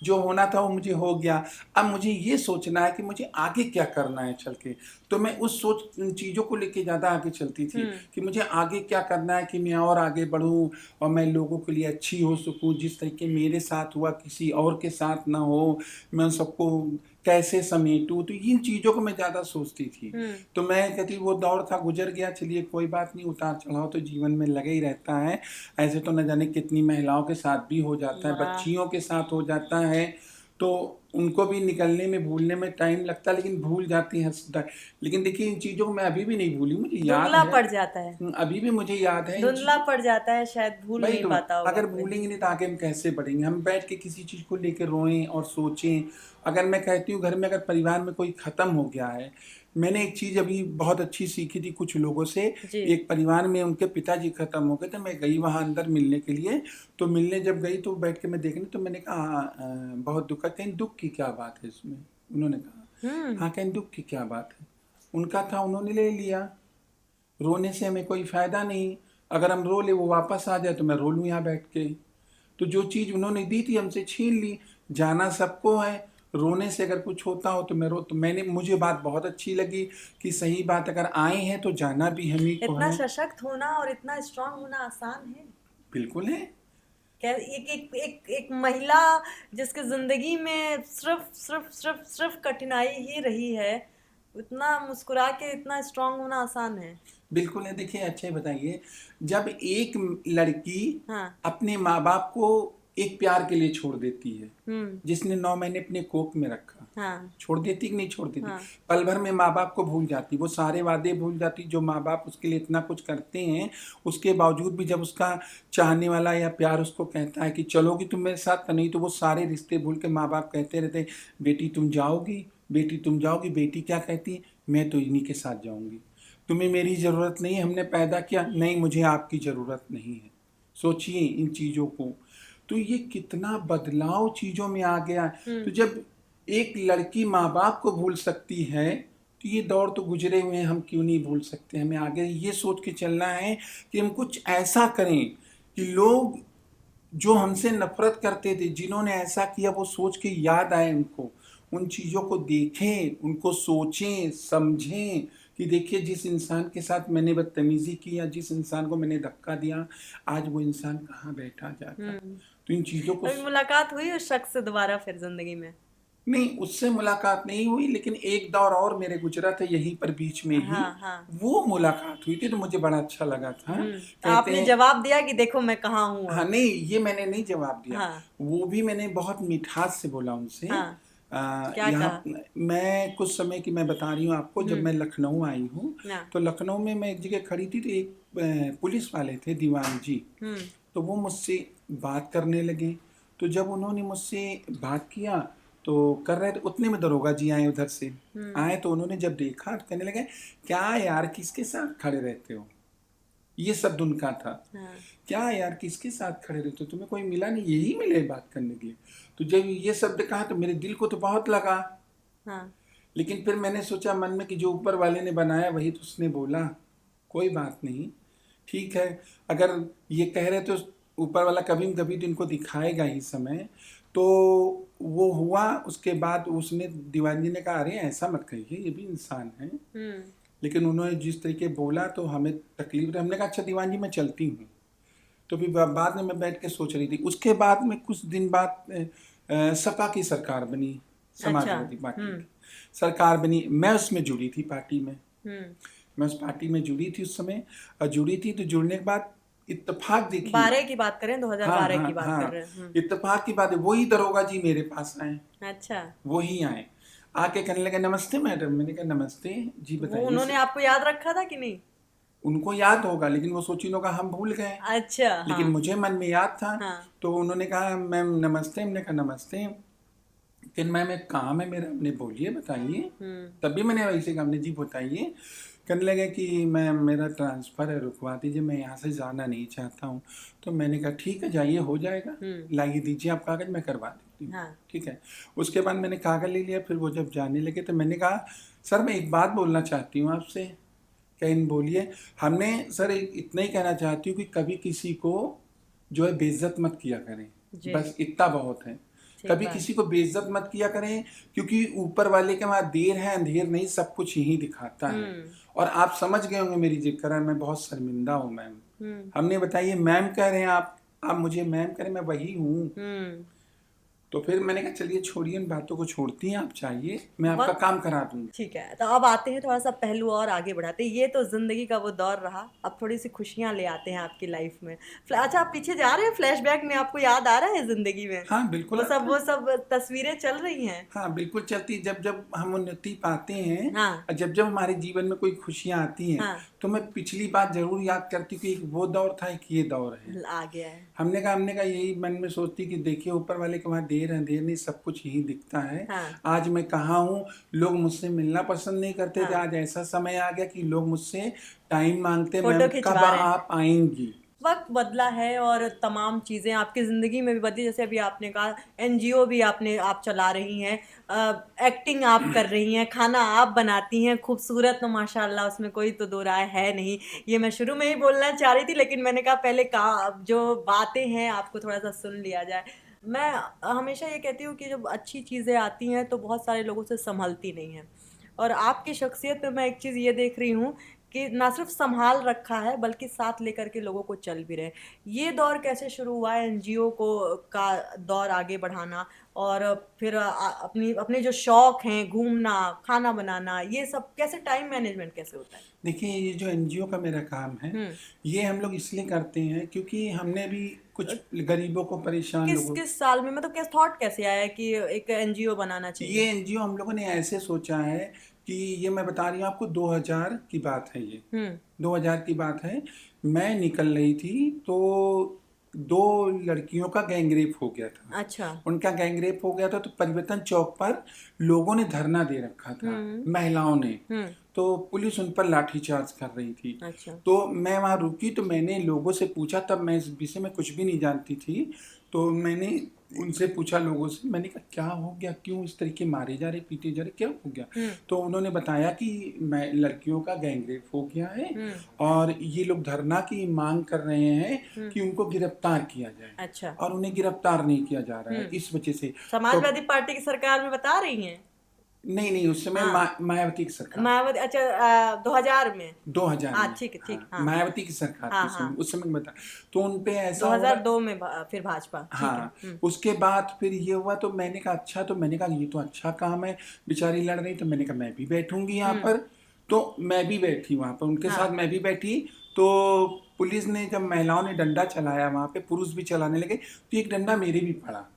जो होना था वो मुझे हो गया। अब मुझे ये सोचना है कि मुझे आगे क्या करना है चल के। तो मैं उस सोच उन चीज़ों को लेके ज़्यादा आगे चलती थी कि मुझे आगे क्या करना है, कि मैं और आगे बढ़ूं और मैं लोगों के लिए अच्छी हो सकूं। जिस तरीके मेरे साथ हुआ किसी और के साथ ना हो, मैं उन सबको कैसे समेटूं। तो इन चीज़ों को मैं ज़्यादा सोचती थी। तो मैं कहती वो दौर था, गुजर गया, चलिए कोई बात नहीं। उतार चढ़ाव तो जीवन में लगे ही रहता है। ऐसे तो न जाने कितनी महिलाओं के साथ भी हो जाता है, वाह। बच्चियों के साथ हो जाता है। तो उनको भी निकलने में, भूलने में टाइम लगता है, लेकिन भूल जाती हैं हंसता है। लेकिन देखिए, इन चीज़ों को मैं अभी भी नहीं भूली, मुझे याद धुंधला है। पड़ जाता है। अभी भी मुझे याद है इन धुंधला चीज़ों। पड़ जाता है, शायद भूल वही नहीं तो, पाता होगा अगर कोई। भूलेंगे नहीं तो आगे हम कैसे बढ़ेंगे। हम बैठ के किसी चीज़ को लेकर रोएं और सोचें। अगर मैं कहती हूँ घर में अगर परिवार में कोई ख़त्म हो गया है, मैंने एक चीज़ अभी बहुत अच्छी सीखी थी कुछ लोगों से। जी। एक परिवार में उनके पिताजी ख़त्म हो गए थे, मैं गई वहाँ अंदर मिलने के लिए। तो मिलने जब गई तो बैठ के मैं देखने, तो मैंने कहा बहुत दुख है। कहीं दुख की क्या बात है इसमें? उन्होंने कहा हाँ, कहीं दुख की क्या बात है। उनका था, उन्होंने ले लिया। रोने से हमें कोई फायदा नहीं। अगर हम रो ले, वो वापस आ जाए तो मैं रो लूँ यहाँ बैठ के। तो जो चीज़ उन्होंने दी थी हमसे छीन ली। जाना सबको है, रोने से अगर कुछ होता हो तो मैं रो। तो मुझे बात बहुत अच्छी लगी कि सही बात, अगर आए हैं तो जाना भी हम ही को इतना है। सशक्त होना और इतना स्ट्रांग होना आसान है? बिल्कुल है। क्या एक एक एक एक महिला जिसके जिंदगी में सिर्फ सिर्फ सिर्फ सिर्फ कठिनाई ही रही है, इतना मुस्कुरा के इतना स्ट्रांग होना आसान है? बिल्कुल है। देखिए, अच्छा बताइए, जब एक लड़की हाँ। अपने माँ बाप को एक प्यार के लिए छोड़ देती है, जिसने 9 महीने अपने कोख में रखा, हाँ। छोड़ देती कि नहीं छोड़ देती? हाँ। पल भर में माँ बाप को भूल जाती, वो सारे वादे भूल जाती जो माँ बाप उसके लिए इतना कुछ करते हैं। उसके बावजूद भी जब उसका चाहने वाला या प्यार उसको कहता है कि चलोगी तुम मेरे साथ, तो नहीं, तो वो सारे रिश्ते भूल के माँ बाप कहते रहते बेटी तुम जाओगी, बेटी तुम जाओगी। बेटी क्या कहती है? मैं तो इन्हीं के साथ जाऊंगी। तुम्हें मेरी ज़रूरत नहीं है, हमने पैदा किया नहीं, मुझे आपकी ज़रूरत नहीं है। सोचिए इन चीज़ों को। तो ये कितना बदलाव चीज़ों में आ गया। तो जब एक लड़की माँ बाप को भूल सकती है, तो ये दौर तो गुजरे हुए हैं, हम क्यों नहीं भूल सकते? हमें आगे ये सोच के चलना है कि हम कुछ ऐसा करें कि लोग जो हमसे नफरत करते थे, जिन्होंने ऐसा किया, वो सोच के याद आए उनको। उन चीज़ों को देखें, उनको सोचें, समझें कि देखिए, जिस इंसान के साथ मैंने बदतमीजी की या जिस इंसान को मैंने धक्का दिया, आज वो इंसान कहाँ बैठा जाता। तो इन चीज़ों को कभी मुलाकात हुई उस शख्स से दोबारा फिर जिंदगी में? नहीं, उससे मुलाकात नहीं हुई, लेकिन एक दौर और मेरे गुजरा था यहीं पर बीच में ही। हाँ। हाँ। वो मुलाकात हुई थी तो मुझे बड़ा अच्छा लगा था। कहते आपने हैं जवाब दिया कि देखो मैं कहाँ हूँ हाँ, अब? नहीं, ये मैंने नहीं जवाब दिया। हाँ। वो भी मैंने बहुत मिठास से बोला उनसे। हाँ। क्या यहाँ कहा? मैं कुछ समय की मैं बता रही हूँ आपको, जब मैं लखनऊ आई हूँ, हाँ। तो लखनऊ में मैं एक जगह खड़ी थी, तो एक पुलिस वाले थे, दीवान जी। तो वो मुझसे बात करने लगे। तो जब उन्होंने मुझसे बात किया तो कर रहे थे, उतने में दरोगा जी आए उधर से। आए तो उन्होंने जब देखा तो कहने लगे क्या यार किसके साथ खड़े रहते हो? ये शब्द उनका था। हाँ। क्या यार किसके साथ खड़े रहते हो? तुम्हें कोई मिला नहीं, यही मिले बात करने के लिए? तो जब ये शब्द कहा तो मेरे दिल को तो बहुत लगा। हाँ। लेकिन फिर मैंने सोचा मन में कि जो ऊपर वाले ने बनाया वही तो उसने बोला, कोई बात नहीं, ठीक है। अगर ये कह रहे तो ऊपर वाला कभी न कभी तो इनको दिखाएगा ही समय। तो वो हुआ। उसके बाद उसने, दीवान जी ने कहा अरे ऐसा मत कहिए, ये भी इंसान है। लेकिन उन्होंने जिस तरीके बोला तो हमें तकलीफ रही। हमने कहा अच्छा दीवान जी मैं चलती हूँ। तो फिर बाद में मैं बैठ के सोच रही थी। उसके बाद में कुछ दिन बाद सपा की सरकार बनी, अच्छा। समाजवादी पार्टी की सरकार बनी। मैं उसमें जुड़ी थी पार्टी में। मैं उस पार्टी में जुड़ी थी उस समय, और जुड़ी थी तो जुड़ने के बाद इत्तेफाक देखिए, 12 की बात करें, हाँ 2012 हाँ की बात कर हाँ, रहे हैं। इत्तेफाक की बात है, वही दरोगा जी मेरे पास आए, अच्छा, वही आए, आके कहने लगे नमस्ते मैडम। मैंने कहा नमस्ते जी, वो बताइए उन्होंने सर। आपको याद रखा था कि नहीं? उनको याद होगा, लेकिन वो सोची होगा हम भूल गए, अच्छा, लेकिन हाँ मुझे मन में याद था। हाँ। तो उन्होंने कहा मैम नमस्ते, हमने कहा नमस्ते, कि मैम एक काम है मेरा। हमने बोलिए बताइए, तभी मैंने वैसे कहा, हमने जी बताइए। कहने लगे कि मैम मेरा ट्रांसफ़र है, रुकवा दीजिए, मैं यहाँ से जाना नहीं चाहता हूँ। तो मैंने कहा ठीक है जाइए, हो जाएगा, लाइए दीजिए आप कागज़, मैं करवा देती हूँ। हाँ। ठीक है। उसके बाद मैंने कागज़ ले लिया, फिर वो जब जाने लगे तो मैंने कहा सर मैं एक बात बोलना चाहती हूँ आपसे। कहीं बोलिए। हमने सर इतना ही कहना चाहती हूँ कि कभी किसी को जो है बेइज्जत मत किया करें, जी, बस इतना बहुत है। ठीक कभी बात। किसी को बेइज्जत मत किया करें, क्योंकि ऊपर वाले के वहाँ देर है अंधेर नहीं, सब कुछ यही दिखाता है। और आप समझ गए होंगे मेरी जिक्र, मैं बहुत शर्मिंदा हूँ मैम। हमने बताइए मैम कह रहे हैं आप मुझे मैम कह रहे हैं, मैं वही हूँ। तो फिर मैंने कहा चलिए छोड़िए इन बातों को, छोड़ती हैं आप, चाहिए मैं आपका वक्त काम करा दूंगी। ठीक है, तो अब आते हैं थोड़ा सा पहलू और आगे बढ़ाते हैं। ये तो जिंदगी का वो दौर रहा, अब थोड़ी सी खुशियां ले आते हैं आपकी लाइफ में। अच्छा, आप पीछे जा रहे हैं, फ्लैशबैक में आपको याद आ रहा है जिंदगी में? हाँ बिल्कुल आता है। वो सब तस्वीरें चल रही हैं। हाँ बिल्कुल चलती, जब जब हम उन्नति पाते हैं हाँ और जब जब हमारे जीवन में कोई खुशियाँ आती हैं, हाँ, तो मैं पिछली बात जरूर याद करती हूँ कि एक वो दौर था, एक ये दौर है। आ गया है। हमने कहा यही मन में सोचती कि देखिए ऊपर वाले के वहाँ देर अंधेर नहीं, सब कुछ यही दिखता है। हाँ आज मैं कहाँ हूँ, लोग मुझसे मिलना पसंद नहीं करते थे, हाँ, आज ऐसा समय आ गया कि लोग मुझसे टाइम मांगते, फोटो मैम कब खिंचवा रहे हैं। आप आएंगी। वक्त बदला है और तमाम चीज़ें आपकी ज़िंदगी में भी बदली। जैसे अभी आपने कहा एनजीओ भी आप चला रही हैं, एक्टिंग आप कर रही हैं, खाना आप बनाती हैं, खूबसूरत तो माशाल्लाह, उसमें कोई तो दो राय है नहीं। ये मैं शुरू में ही बोलना चाह रही थी, लेकिन मैंने कहा पहले जो बातें हैं आपको थोड़ा सा सुन लिया जाए। मैं हमेशा ये कहती हूँ कि जब अच्छी चीज़ें आती हैं तो बहुत सारे लोगों से संभलती नहीं हैं। और आपकी शख्सियत में मैं एक चीज़ ये देख रही हूँ कि ना सिर्फ संभाल रखा है, बल्कि साथ लेकर के लोगों को चल भी रहे। ये दौर कैसे शुरू हुआ है एनजीओ को का दौर आगे बढ़ाना, और फिर अपनी अपने जो शौक हैं, घूमना, खाना बनाना, ये सब कैसे, टाइम मैनेजमेंट कैसे होता है? देखिए ये जो एनजीओ का मेरा काम है, ये हम लोग इसलिए करते हैं क्योंकि हमने भी कुछ गरीबों को, परेशान किस लोगों। किस साल में, मतलब किस थॉट कैसे आया कि एक एनजीओ बनाना चाहिए? ये एनजीओ हम लोगों ने ऐसे सोचा है कि ये मैं बता रही हूँ आपको, 2000 की बात है ये, 2000 की बात है। मैं निकल रही थी तो दो लड़कियों का गैंगरेप हो गया था। अच्छा। उनका गैंगरेप हो गया था, तो परिवर्तन चौक पर लोगों ने धरना दे रखा था, महिलाओं ने। तो पुलिस उन पर लाठीचार्ज कर रही थी। अच्छा। तो मैं वहाँ रुकी, तो मैंने लोगों से पूछा, तब मैं इस विषय में कुछ भी नहीं जानती थी। तो मैंने उनसे पूछा लोगों से, मैंने कहा क्या हो गया, क्यों इस तरीके मारे जा रहे, पीटे जा रहे, क्या हो गया? तो उन्होंने बताया कि मैं लड़कियों का गैंगरेप हो गया है और ये लोग धरना की मांग कर रहे हैं कि उनको गिरफ्तार किया जाए। अच्छा। और उन्हें गिरफ्तार नहीं किया जा रहा है इस वजह से। समाजवादी पार्टी की सरकार में बता रही हैं? नहीं, उस समय मायावती की सरकार, मायावती, अच्छा, 2000 में। 2000 हाँ में, ठीक है, ठीक, हाँ हाँ मायावती की सरकार हाँ थी हाँ। उस समय बता। तो उन पे ऐसा हुआ। 2002 में फिर भाजपा, ठीक है। हाँ उसके बाद फिर ये हुआ, तो मैंने कहा अच्छा, तो मैंने कहा ये तो अच्छा काम है, बेचारी लड़ रही, तो मैंने कहा मैं भी बैठूंगी यहाँ पर। तो मैं भी बैठी वहाँ पर, उनके साथ मैं भी बैठी। तो पुलिस ने, जब महिलाओं ने डंडा चलाया वहाँ पे, पुरुष भी चलाने लगे, तो एक डंडा मेरे भी पड़ा,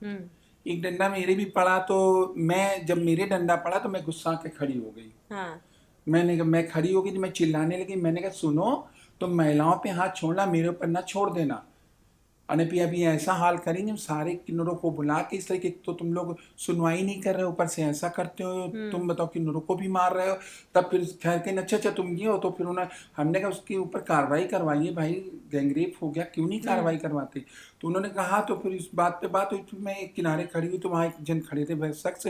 एक डंडा मेरे भी पड़ा। तो मैं, जब मेरे डंडा पड़ा तो मैं गुस्सा के खड़ी हो गई। हाँ मैं खड़ी हो गई, तो मैं चिल्लाने लगी। मैंने कहा सुनो, तुम महिलाओं पे हाथ छोड़ना, मेरे ऊपर ना छोड़ देना। अभी ऐसा हाल करेंगे हम, सारे किन्नरों को बुला के, इस तरीके, तो तुम लोग सुनवाई नहीं कर रहे हो, ऊपर से ऐसा करते हो, तुम बताओ किन्नरों को भी मार रहे हो। तब फिर खैर के अच्छा तुम ये हो, तो फिर हमने कहा उसके ऊपर कार्रवाई करवाइए भाई, गैंगरेप हो गया, क्यों नहीं कार्रवाई करवाते? तो उन्होंने कहा, तो फिर इस बात पे बात हुई। फिर मैं एक किनारे खड़ी हुई, तो वहाँ एक जन खड़े थे शख्स,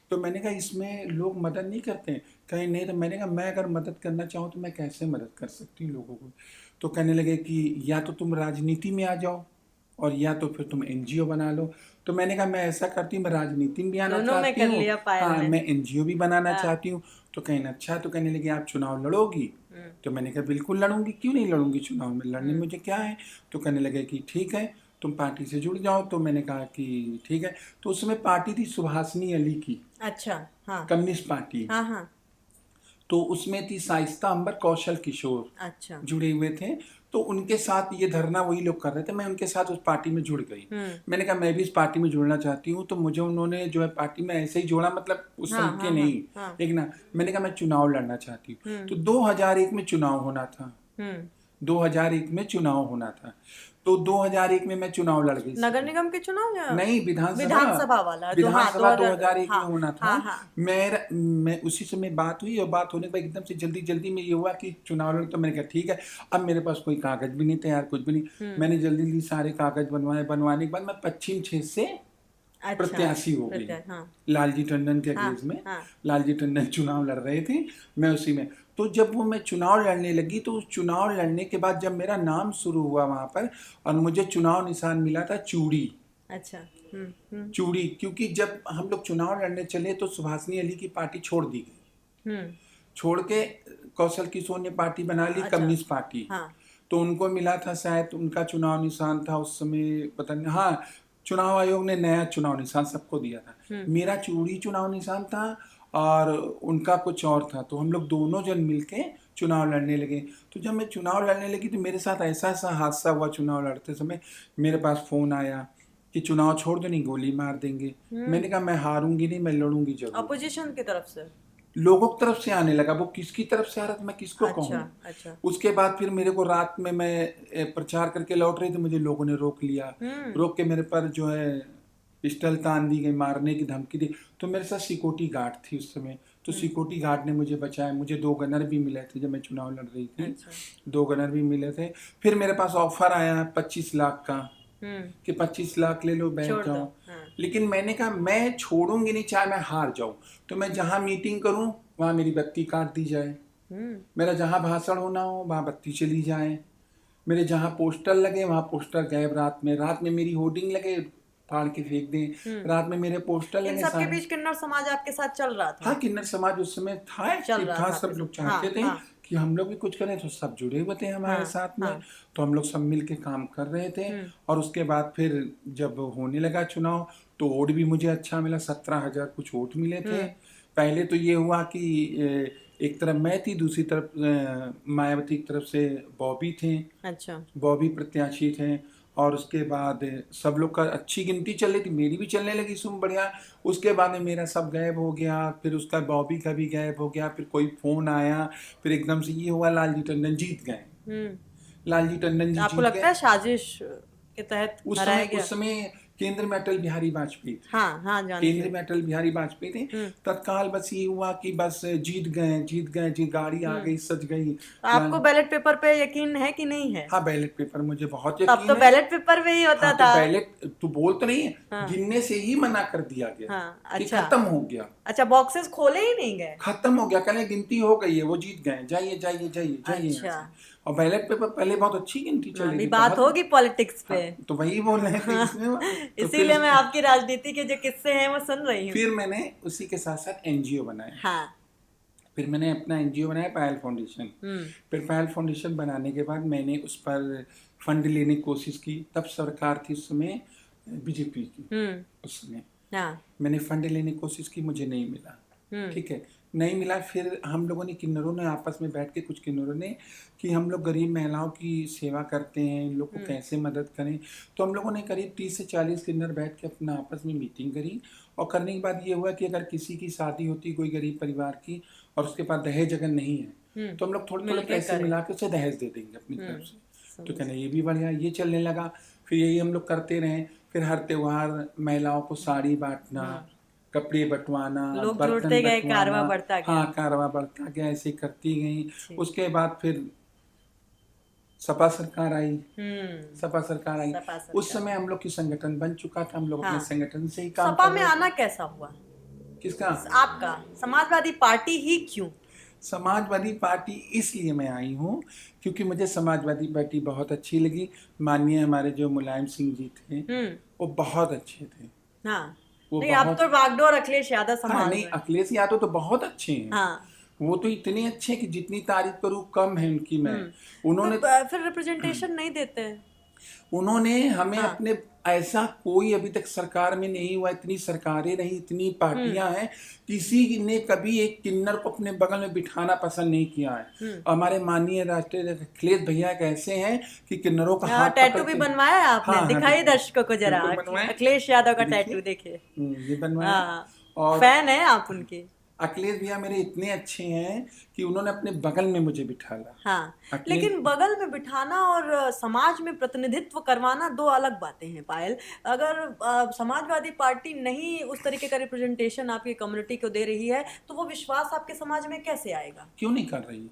तो मैंने कहा इसमें लोग मदद नहीं करते? कहीं नहीं। तो मैंने कहा मैं अगर मदद करना चाहूँ तो मैं कैसे मदद कर सकती हूँ लोगों को? तो कहने लगे कि या तो तुम राजनीति में आ जाओ, और या तो फिर तुम एनजीओ बना लो। तो मैंने कहा मैं ऐसा करती हूँ, मैं राजनीति में भी आना दोनों में चाहती कर हूँ, लिया पायल हाँ ने। मैं एनजीओ भी बनाना हाँ। चाहती हूँ। तो कहना अच्छा, तो कहने लगे आप चुनाव लड़ोगी? तो मैंने कहा बिल्कुल लड़ूंगी, क्यों नहीं लड़ूंगी, चुनाव में लड़ने में मुझे क्या है। तो कहने लगे कि ठीक है तुम पार्टी से जुड़ जाओ। तो मैंने कहा कि ठीक है। तो उस समय पार्टी थी सुभाषनी अली की, अच्छा। हाँ कम्युनिस्ट पार्टी। हाँ हाँ। तो उसमें थी शाइस्ता अंबर, कौशल किशोर अच्छा। जुड़े हुए थे। तो उनके साथ ये धरना वही लोग कर रहे थे, मैं उनके साथ उस पार्टी में जुड़ गई। मैंने कहा मैं भी इस पार्टी में जुड़ना चाहती हूँ, तो मुझे उन्होंने जो है पार्टी में ऐसे ही जोड़ा, मतलब उस हाँ समय के हाँ नहीं। हाँ एक ना मैंने कहा मैं चुनाव लड़ना चाहती हूँ। तो 2001 में चुनाव होना था, हम्म 2001 में चुनाव होना था। तो 2001 में मैं चुनाव लड़ गई। नगर निगम के चुनाव या नहीं, विधानसभा। विधानसभा वाला? विधानसभा 2000 2001 में हाँ होना था। हाँ हाँ मैं उसी समय बात हुई, और बात होने के बाद एकदम से जल्दी जल्दी में ये हुआ कि चुनाव लड़। तो मैंने कहा ठीक है। अब मेरे पास कोई कागज भी नहीं था यार, कुछ भी नहीं। मैंने जल्दी जल्दी सारे कागज बनवाए। बनवाने के बाद मैं पश्चिम क्षेत्र से अच्छा प्रत्याशी हो गई, हाँ लालजी टंडन के हाँ अगेंस्ट में। हाँ लालजी टंडन चुनाव लड़ रहे थे, मैं उसी में। तो जब वो मैं चुनाव लड़ने लगी, तो उस चुनाव लड़ने के बाद जब मेरा नाम शुरू हुआ वहां पर, और मुझे चुनाव निशान मिला था चूड़ी। अच्छा चूड़ी, क्योंकि जब हम लोग चुनाव लड़ने चले तो सुभाषनी अली की पार्टी छोड़ दी गई। छोड़ के कौशल किशोर ने पार्टी बना ली, अच्छा कम्युनिस्ट पार्टी। हाँ तो उनको मिला था शायद, उनका चुनाव निशान था उस समय, पता नहीं। हाँ, चुनाव आयोग ने नया चुनाव निशान सबको दिया था। मेरा चूड़ी चुनाव निशान था और उनका कुछ और था। तो हम लोग दोनों जन मिलके चुनाव लड़ने लगे। तो जब मैं चुनाव लड़ने लगी तो मेरे साथ ऐसा ऐसा हादसा हुआ चुनाव लड़ते समय। मेरे पास फोन आया कि चुनाव छोड़ दो, नहीं गोली मार देंगे। मैंने कहा मैं हारूंगी नहीं, मैं लड़ूंगी जरूर। अपोजिशन की तरफ से? लोगों की तरफ से आने लगा। वो किसकी तरफ से आ रहा था मैं किसको कहूँ। अच्छा उसके बाद फिर मेरे को रात में, मैं प्रचार करके लौट रही थी, मुझे लोगों ने रोक लिया। रोक के मेरे पर जो है पिस्टल तान दी गई, मारने की धमकी दी। तो मेरे साथ सिक्योरिटी गार्ड थी उस समय। तो सिक्योरिटी गार्ड ने मुझे बचाया। मुझे 2 गनर भी मिले थे जब मैं चुनाव लड़ रही थी। 2 गनर भी मिले थे। फिर मेरे पास ऑफर आया 25 लाख का, कि 25 लाख ले लो, बैठ जाओ। लेकिन मैंने कहा मैं छोड़ूंगी नहीं, चाहे मैं हार जाऊं। तो मैं जहां मीटिंग करूं वहां मेरी बत्ती काट दी जाए, मेरा जहां भाषण होना हो वहां बत्ती चली जाए, मेरे जहां पोस्टर लगे वहां पोस्टर गायब। रात में मेरी होर्डिंग लगे, फाड़ के फेंक दें। रात में मेरे पोस्टर इन लगे सबके सारे। बीच किन्नर समाज आपके साथ चल रहा था? हाँ, किन्नर समाज उस समय था, एक्टिव था। सब लोग चाहते थे कि हम लोग भी कुछ करें, तो सब जुड़े हुए थे हमारे साथ में। तो हम लोग सब मिल के काम कर रहे थे। और उसके बाद फिर जब होने लगा चुनाव तो वोट भी मुझे अच्छा मिला, 17,000 कुछ वोट मिले थे। पहले तो ये हुआ कि एक तरफ मैं थी, दूसरी तरफ मायावती की तरफ से बॉबी थे। अच्छा। बॉबी प्रत्याशी थे। और उसके बाद सब लोग का अच्छी गिनती चल रही थी, मेरी भी चलने लगी सुन बढ़िया। उसके बाद में मेरा सब गायब हो गया, फिर उसका बॉबी का भी गायब हो गया। फिर कोई फोन आया, फिर एकदम से ये हुआ लालजी टंडन जीत गए। लालजी टंडन जी आपको जीत लगता गए। है साजिश के तहत हराया गया? उस समय केंद्र में अटल बिहारी वाजपेयी थे। हाँ हाँ जानती केंद्र में अटल बिहारी वाजपेयी थे। तत्काल बस ये हुआ कि बस जीत गए, जी गाड़ी आ गई, सज गई। तो आपको बैलेट पेपर पे यकीन है कि नहीं है? हाँ, बैलेट पेपर मुझे बहुत तब यकीन तो है। बैलेट पेपर पे ही होता हाँ, था। तो बैलेट तू बोल तो नहीं है, गिनने से ही मना कर दिया गया। हाँ, कि अच्छा। खत्म हो गया। अच्छा, बॉक्सेस खोले ही नहीं गए? खत्म हो गया, कहने गिनती हो गई है, वो जीत गए, जाइए जाइए जाइए जाइए यहाँ अच्छा। से। और बैलेट पेपर पहले बहुत अच्छी गिनती चली अभी थी, बात बहुत। होगी पॉलिटिक्स पे। हाँ, तो वही बोल रहे थे इसमें। तो इसीलिए मैं आपकी राजनीति के जो किस्से हैं वो सुन रही हूँ। फिर मैंने उसी के साथ साथ एनजीओ बनाया। हाँ। फिर मैंने अपना एनजीओ बनाया, पायल फाउंडेशन। फिर पायल फाउंडेशन बनाने के बाद मैंने उस पर फंड लेने की कोशिश की। तब सरकार थी उस समय बीजेपी की। उस समय मैंने फंड लेने की कोशिश की, मुझे नहीं मिला। ठीक है, नहीं मिला। फिर हम लोगों ने, किन्नरों ने आपस में बैठ के, कुछ किन्नरों ने, कि हम लोग गरीब महिलाओं की सेवा करते हैं, इन लोग को कैसे मदद करें। तो हम लोगों ने करीब 30 से 40 किन्नर बैठ के अपना आपस में मीटिंग करी। और करने के बाद ये हुआ कि अगर किसी की शादी होती कोई गरीब परिवार की और उसके पास दहेज अगर नहीं है, तो हम लोग थोड़े थोड़े पैसे मिला के उसे दहेज दे देंगे अपनी तरफ से। तो कहना ये भी बढ़िया, ये चलने लगा। फिर यही हम लोग करते रहे। फिर हर त्योहार महिलाओं को साड़ी बांटना, कपड़े बंटवाना, लोग बर्तन जुड़ते गए, बंटवाना। कारवां बढ़ता गया। हाँ, कारवां बढ़ता गया, ऐसे करती गई। उसके बाद फिर सपा सरकार आई। सपा सरकार आई। उस समय हम लोग की संगठन बन चुका था, हम लोग अपने संगठन से ही काम सपा कर में रहे थे। आना कैसा हुआ? किसका? आपका। समाजवादी पार्टी ही क्यों? समाजवादी पार्टी इसलिए मैं आई हूँ क्योंकि मुझे समाजवादी पार्टी बहुत अच्छी लगी। माननीय हमारे जो मुलायम सिंह जी थे, वो बहुत अच्छे थे। हाँ। वो नहीं, आप तो बागडोर अखिलेश यादव हाँ, समाज नहीं, में। अखिलेश यादव तो बहुत अच्छे हैं। हाँ। वो तो इतने अच्छे हैं कि जितनी तारीफ करूँ कम है उनकी मैं। उन्होंने तो फिर रिप्रेजेंटेशन नहीं देते हैं? उन्होंने हमें हाँ अपने, ऐसा कोई अभी तक सरकार में नहीं हुआ, इतनी सरकारें रही, इतनी पार्टियां हैं, किसी ने कभी एक किन्नर को अपने बगल में बिठाना पसंद नहीं किया है। हमारे माननीय राष्ट्रीय अखिलेश भैया कैसे हैं कि किन्नरों का हाँ, हाथ टैटू पकड़ भी के, बनवाया है आपने, हाँ हाँ दिखाइए बिल्कुल दर्शकों को जरा। बिल्कुल बनवाए, अखिलेश यादव का देखिए टैटू देखिए। ये बनवाया। हाँ, और फैन है आप उनके। अखिलेश भैया मेरे इतने अच्छे हैं कि उन्होंने अपने बगल में मुझे बिठाला। हाँ, अखिलेश, लेकिन बगल में बिठाना और समाज में प्रतिनिधित्व करवाना दो अलग बातें हैं पायल। अगर समाजवादी पार्टी नहीं उस तरीके का रिप्रेजेंटेशन आपकी कम्युनिटी को दे रही है तो वो विश्वास आपके समाज में कैसे आएगा? क्यों नहीं कर रही?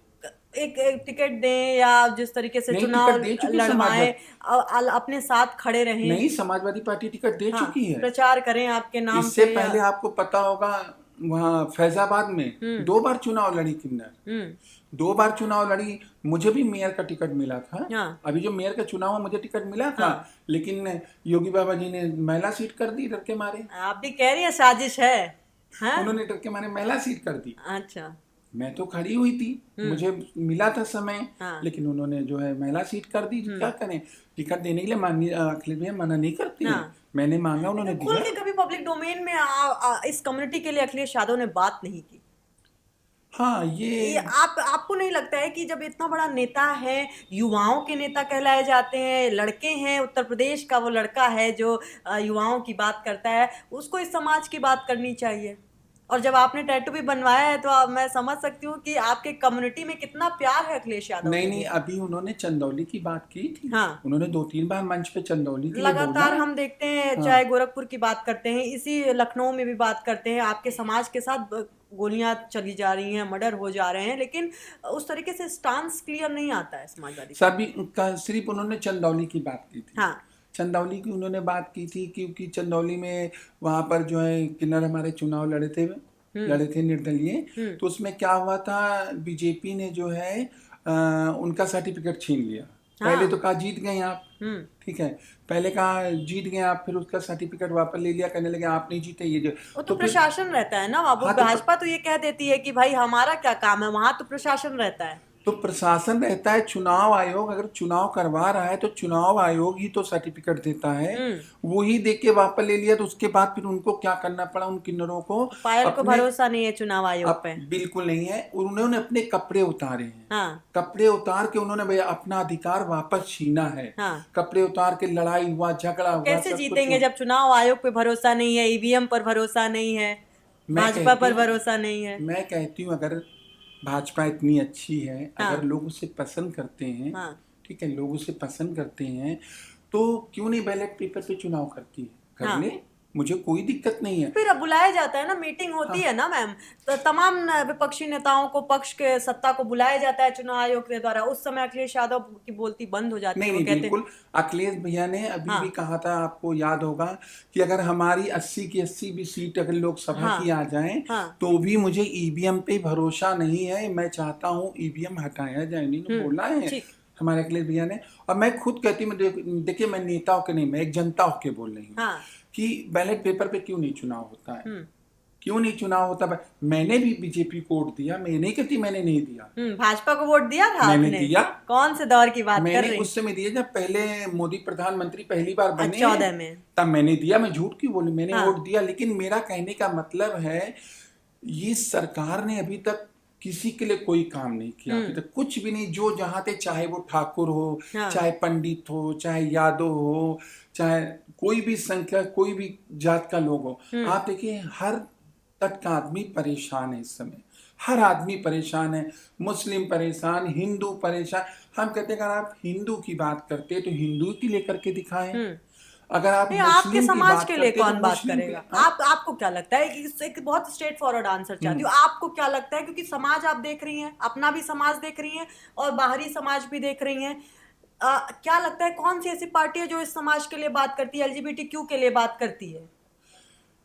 एक टिकट दें या जिस तरीके से नहीं, चुनाव टिकट दे चुकी लड़वाएं, समाजवादी, अपने साथ खड़े रहें। नहीं समाजवादी पार्टी टिकट दे हाँ, चुकी है। प्रचार करें आपके नाम इससे पे या पहले आपको पता होगा, वहाँ फैजाबाद में 2 बार चुनाव लड़ी किन्नर, हम्म 2 बार चुनाव लड़ी। मुझे भी मेयर का टिकट मिला था। हाँ अभी जो मेयर का चुनाव है मुझे टिकट मिला था, हाँ, लेकिन योगी बाबा जी ने महिला सीट कर दी, डर के मारे। आप भी कह रही है साजिश है? हाँ, उन्होंने डर के मारे महिला सीट कर दी। अच्छा, मैं तो खड़ी हुई थी, मुझे मिला था समय, हाँ लेकिन उन्होंने जो है महिला सीट कर दी। क्या करें, टिकट देने के लिए माननीय अखिलेश भैया मना नहीं करते हैं। हाँ। मैंने मांगा, उन्होंने खुल दिया। के कभी पब्लिक डोमेन में इस कम्युनिटी के लिए अखिलेश यादव ने बात नहीं की। हाँ ये आपको नहीं लगता है कि जब इतना बड़ा नेता है, युवाओं के नेता कहलाए जाते हैं, लड़के हैं, उत्तर प्रदेश का वो लड़का है जो युवाओं की बात करता है, उसको इस समाज की बात करनी चाहिए। और जब आपने टैटू भी बनवाया है तो मैं समझ सकती हूँ कि आपके कम्युनिटी में कितना प्यार है अखिलेश यादव नहीं के नहीं, लिए। अभी उन्होंने चंदौली की बात की थी। हाँ, उन्होंने 2-3 बार मंच पे चंदौली के लिए बोला लगातार है। हम देखते हैं, हाँ, चाहे गोरखपुर की बात करते हैं, इसी लखनऊ में भी बात करते हैं, आपके समाज के साथ गोलियां चली जा रही हैं, मर्डर हो जा रहे हैं, लेकिन उस तरीके से स्टांस क्लियर नहीं आता है समाजवादी सभी का सिर्फ उन्होंने चंदौली की बात की थी। हाँ चंदौली की उन्होंने बात की थी क्योंकि चंदौली में वहां पर जो है किन्नर हमारे चुनाव लड़े थे निर्दलीय। तो उसमें क्या हुआ था, बीजेपी ने जो है उनका सर्टिफिकेट छीन लिया। पहले हाँ तो कहा जीत गए आप, ठीक है, पहले कहा जीत गए आप, फिर उसका सर्टिफिकेट वापस ले लिया, कहने लगे आप नहीं जीते ये जो। वो तो तो फिर प्रशासन रहता है ना बाबू। हाँ, तो भाजपा तो ये कह देती है कि भाई हमारा क्या काम है, वहां तो प्रशासन रहता है। तो प्रशासन रहता है, चुनाव आयोग अगर चुनाव करवा रहा है तो चुनाव आयोग ही तो सर्टिफिकेट देता है। वो ही देख के वापस ले लिया, तो उसके बाद फिर उनको क्या करना पड़ा, उन किन्नरों को पायल को अपने, भरोसा नहीं है चुनाव आयोग अब पे। बिल्कुल नहीं है। उन्होंने अपने कपड़े उतारे हैं, हाँ कपड़े उतार के उन्होंने भैया अपना अधिकार वापस छीना है। हाँ, कपड़े उतार के लड़ाई हुआ, झगड़ा हुआ, कैसे सब कुछ जीतेंगे हुआ। जब चुनाव आयोग पे भरोसा नहीं है, ईवीएम पर भरोसा नहीं है, मैं भाजपा कहती पर हूँ भरोसा नहीं है। मैं कहती हूँ अगर भाजपा इतनी अच्छी है, हाँ अगर लोग उसे पसंद करते हैं, हाँ, ठीक है, लोग उसे पसंद करते हैं, तो क्यों नहीं बैलेट पेपर पे चुनाव करती है? कर हाँ, ले, मुझे कोई दिक्कत नहीं है। फिर अब बुलाया जाता है ना, मीटिंग होती हाँ, है ना मैम, तो तमाम विपक्षी नेताओं को, पक्ष के सत्ता को बुलाया जाता है चुनाव आयोग के द्वारा। उस समय अखिलेश यादव की बोलती बंद हो जाती नहीं है, वो नहीं कहते हैं बिल्कुल। अखिलेश भैया ने अभी हाँ भी कहा था, आपको याद होगा, कि अगर हमारी 80 की 80 भी सीट अगर लोकसभा हाँ की आ जाए हाँ, तो भी मुझे ईवीएम पे भरोसा नहीं है, मैं चाहता हूँ ईवीएम हटाया जाए। नहीं बोला है ठीक, हमारे अखिलेश भैया ने। और मैं खुद कहती हूँ, देखिए मैं नेता होके नहीं, मैं एक जनता होके बोल रही हूँ हाँ कि बैलेट पेपर पे क्यों नहीं चुनाव होता है, क्यों नहीं चुनाव होता है। मैंने भी बीजेपी को वोट दिया, मैं नहीं कहती मैंने नहीं दिया, भाजपा को वोट दिया था मैंने आपने? दिया। कौन से दौर की बात कर मैंने रही? उस समय दिया जब पहले मोदी प्रधानमंत्री पहली बार बने 14 में। तब मैंने दिया। मैं झूठ क्यों बोलूं, मैंने हाँ वोट दिया। लेकिन मेरा कहने का मतलब है, ये सरकार ने अभी तक किसी के लिए कोई काम नहीं किया, अभी तक कुछ भी नहीं। जो जहाँ थे, चाहे वो ठाकुर हो, हाँ चाहे पंडित हो, चाहे यादव हो, चाहे कोई भी संख्या, कोई भी जात का लोग हो, आप देखिए हर तक का आदमी परेशान है इस समय। हर आदमी परेशान है, मुस्लिम परेशान, हिंदू परेशान। हम कहते हैं अगर आप हिंदू की बात करते तो हिंदू की लेकर के दिखाएं, अगर आप नहीं, आपके मुस्लिम की समाज बात के लिए करते तो कौन बात मुस्लिम करेगा? के। आपको क्या लगता है? एक बहुत स्ट्रेट फॉरवर्ड आंसर चाहती हूँ। आपको क्या लगता है, क्योंकि समाज आप देख रही हैं, अपना भी समाज देख रही हैं और बाहरी समाज भी देख रही हैं, क्या लगता है कौन सी ऐसी पार्टी है जो इस समाज के लिए बात करती है, LGBTQ के लिए बात करती है?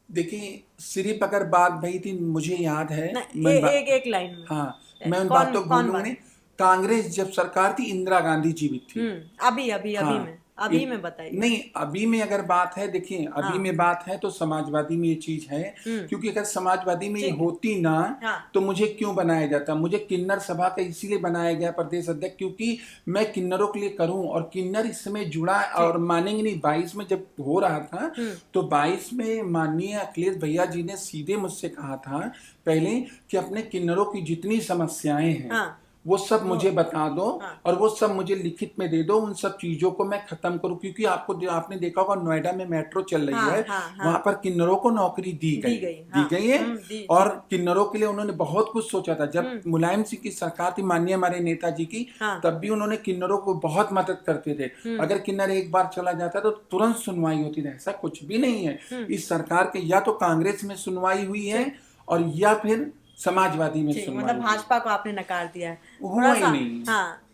देखिए, सिर्फ अगर बात भाई थी, मुझे याद है, मैं एक लाइन में। हाँ, मैं उन कौन बातों को कौन भूलूंगा बात? नहीं। कांग्रेस जब सरकार थी, इंदिरा गांधी जीवित थी। अभी अभी हाँ, में अभी में बताइए। नहीं, अभी में अगर बात है, देखिए अभी में बात है तो समाजवादी में ये चीज है, क्योंकि अगर समाजवादी में ये होती ना तो मुझे क्यों बनाया जाता। मुझे किन्नर सभा का इसीलिए बनाया गया प्रदेश अध्यक्ष क्योंकि मैं किन्नरों के लिए करूं, और किन्नर इसमें जुड़ा। और मानेंगे नहीं, 22 में जब हो रहा था तो 22 में माननीय अखिलेश भैया जी ने सीधे मुझसे कहा था पहले कि अपने किन्नरों की जितनी समस्याएं हैं वो सब मुझे बता दो, और वो सब मुझे लिखित में दे दो, उन सब चीजों को मैं खत्म करूं। क्योंकि आपने देखा होगा नोएडा में मेट्रो चल रही है, वहां पर किन्नरों को नौकरी दी गई है, और किन्नरों के लिए उन्होंने बहुत कुछ सोचा था। जब मुलायम सिंह की सरकार थी, माननीय हमारे नेताजी की, तब भी उन्होंने किन्नरों को बहुत मदद करते थे। अगर किन्नर एक बार चला जाता तो तुरंत सुनवाई होती थी। ऐसा कुछ भी नहीं है इस सरकार के, या तो कांग्रेस में सुनवाई हुई है और या फिर समाजवादी में सुनवाई। मतलब भाजपा को आपने नकार दिया है। हुआ ही नहीं,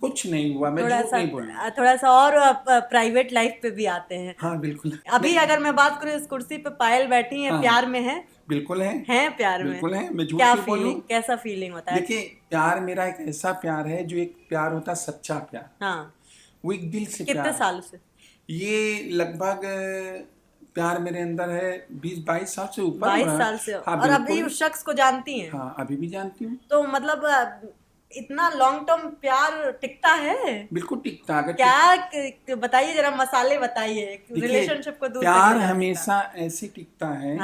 कुछ नहीं हुआ, मैं झूठ नहीं बोलूंगा। थोड़ा सा और प्राइवेट लाइफ पे भी आते हैं। हाँ बिल्कुल। अभी अगर मैं बात करूँ, इस कुर्सी पे पायल बैठी है, प्यार में है? बिल्कुल है प्यार में, बिल्कुल है। मैं झूठ क्या नहीं फीलिंग, कैसा फीलिंग होता है? देखिए, प्यार मेरा एक ऐसा प्यार है जो एक प्यार होता है सच्चा प्यार, वो एक दिल से प्यार। कितने साल से? ये लगभग प्यार मेरे अंदर है 20-22 साल से ऊपर। 22 साल से। हाँ, और अभी उस शख्स को जानती हैं? हाँ, अभी भी जानती हूँ। तो मतलब इतना लॉन्ग टर्म प्यार टिकता है? बिल्कुल टिकता है। क्या बताइए जरा, मसाले बताइए रिलेशनशिप को दूर। प्यार हमेशा ऐसे टिकता है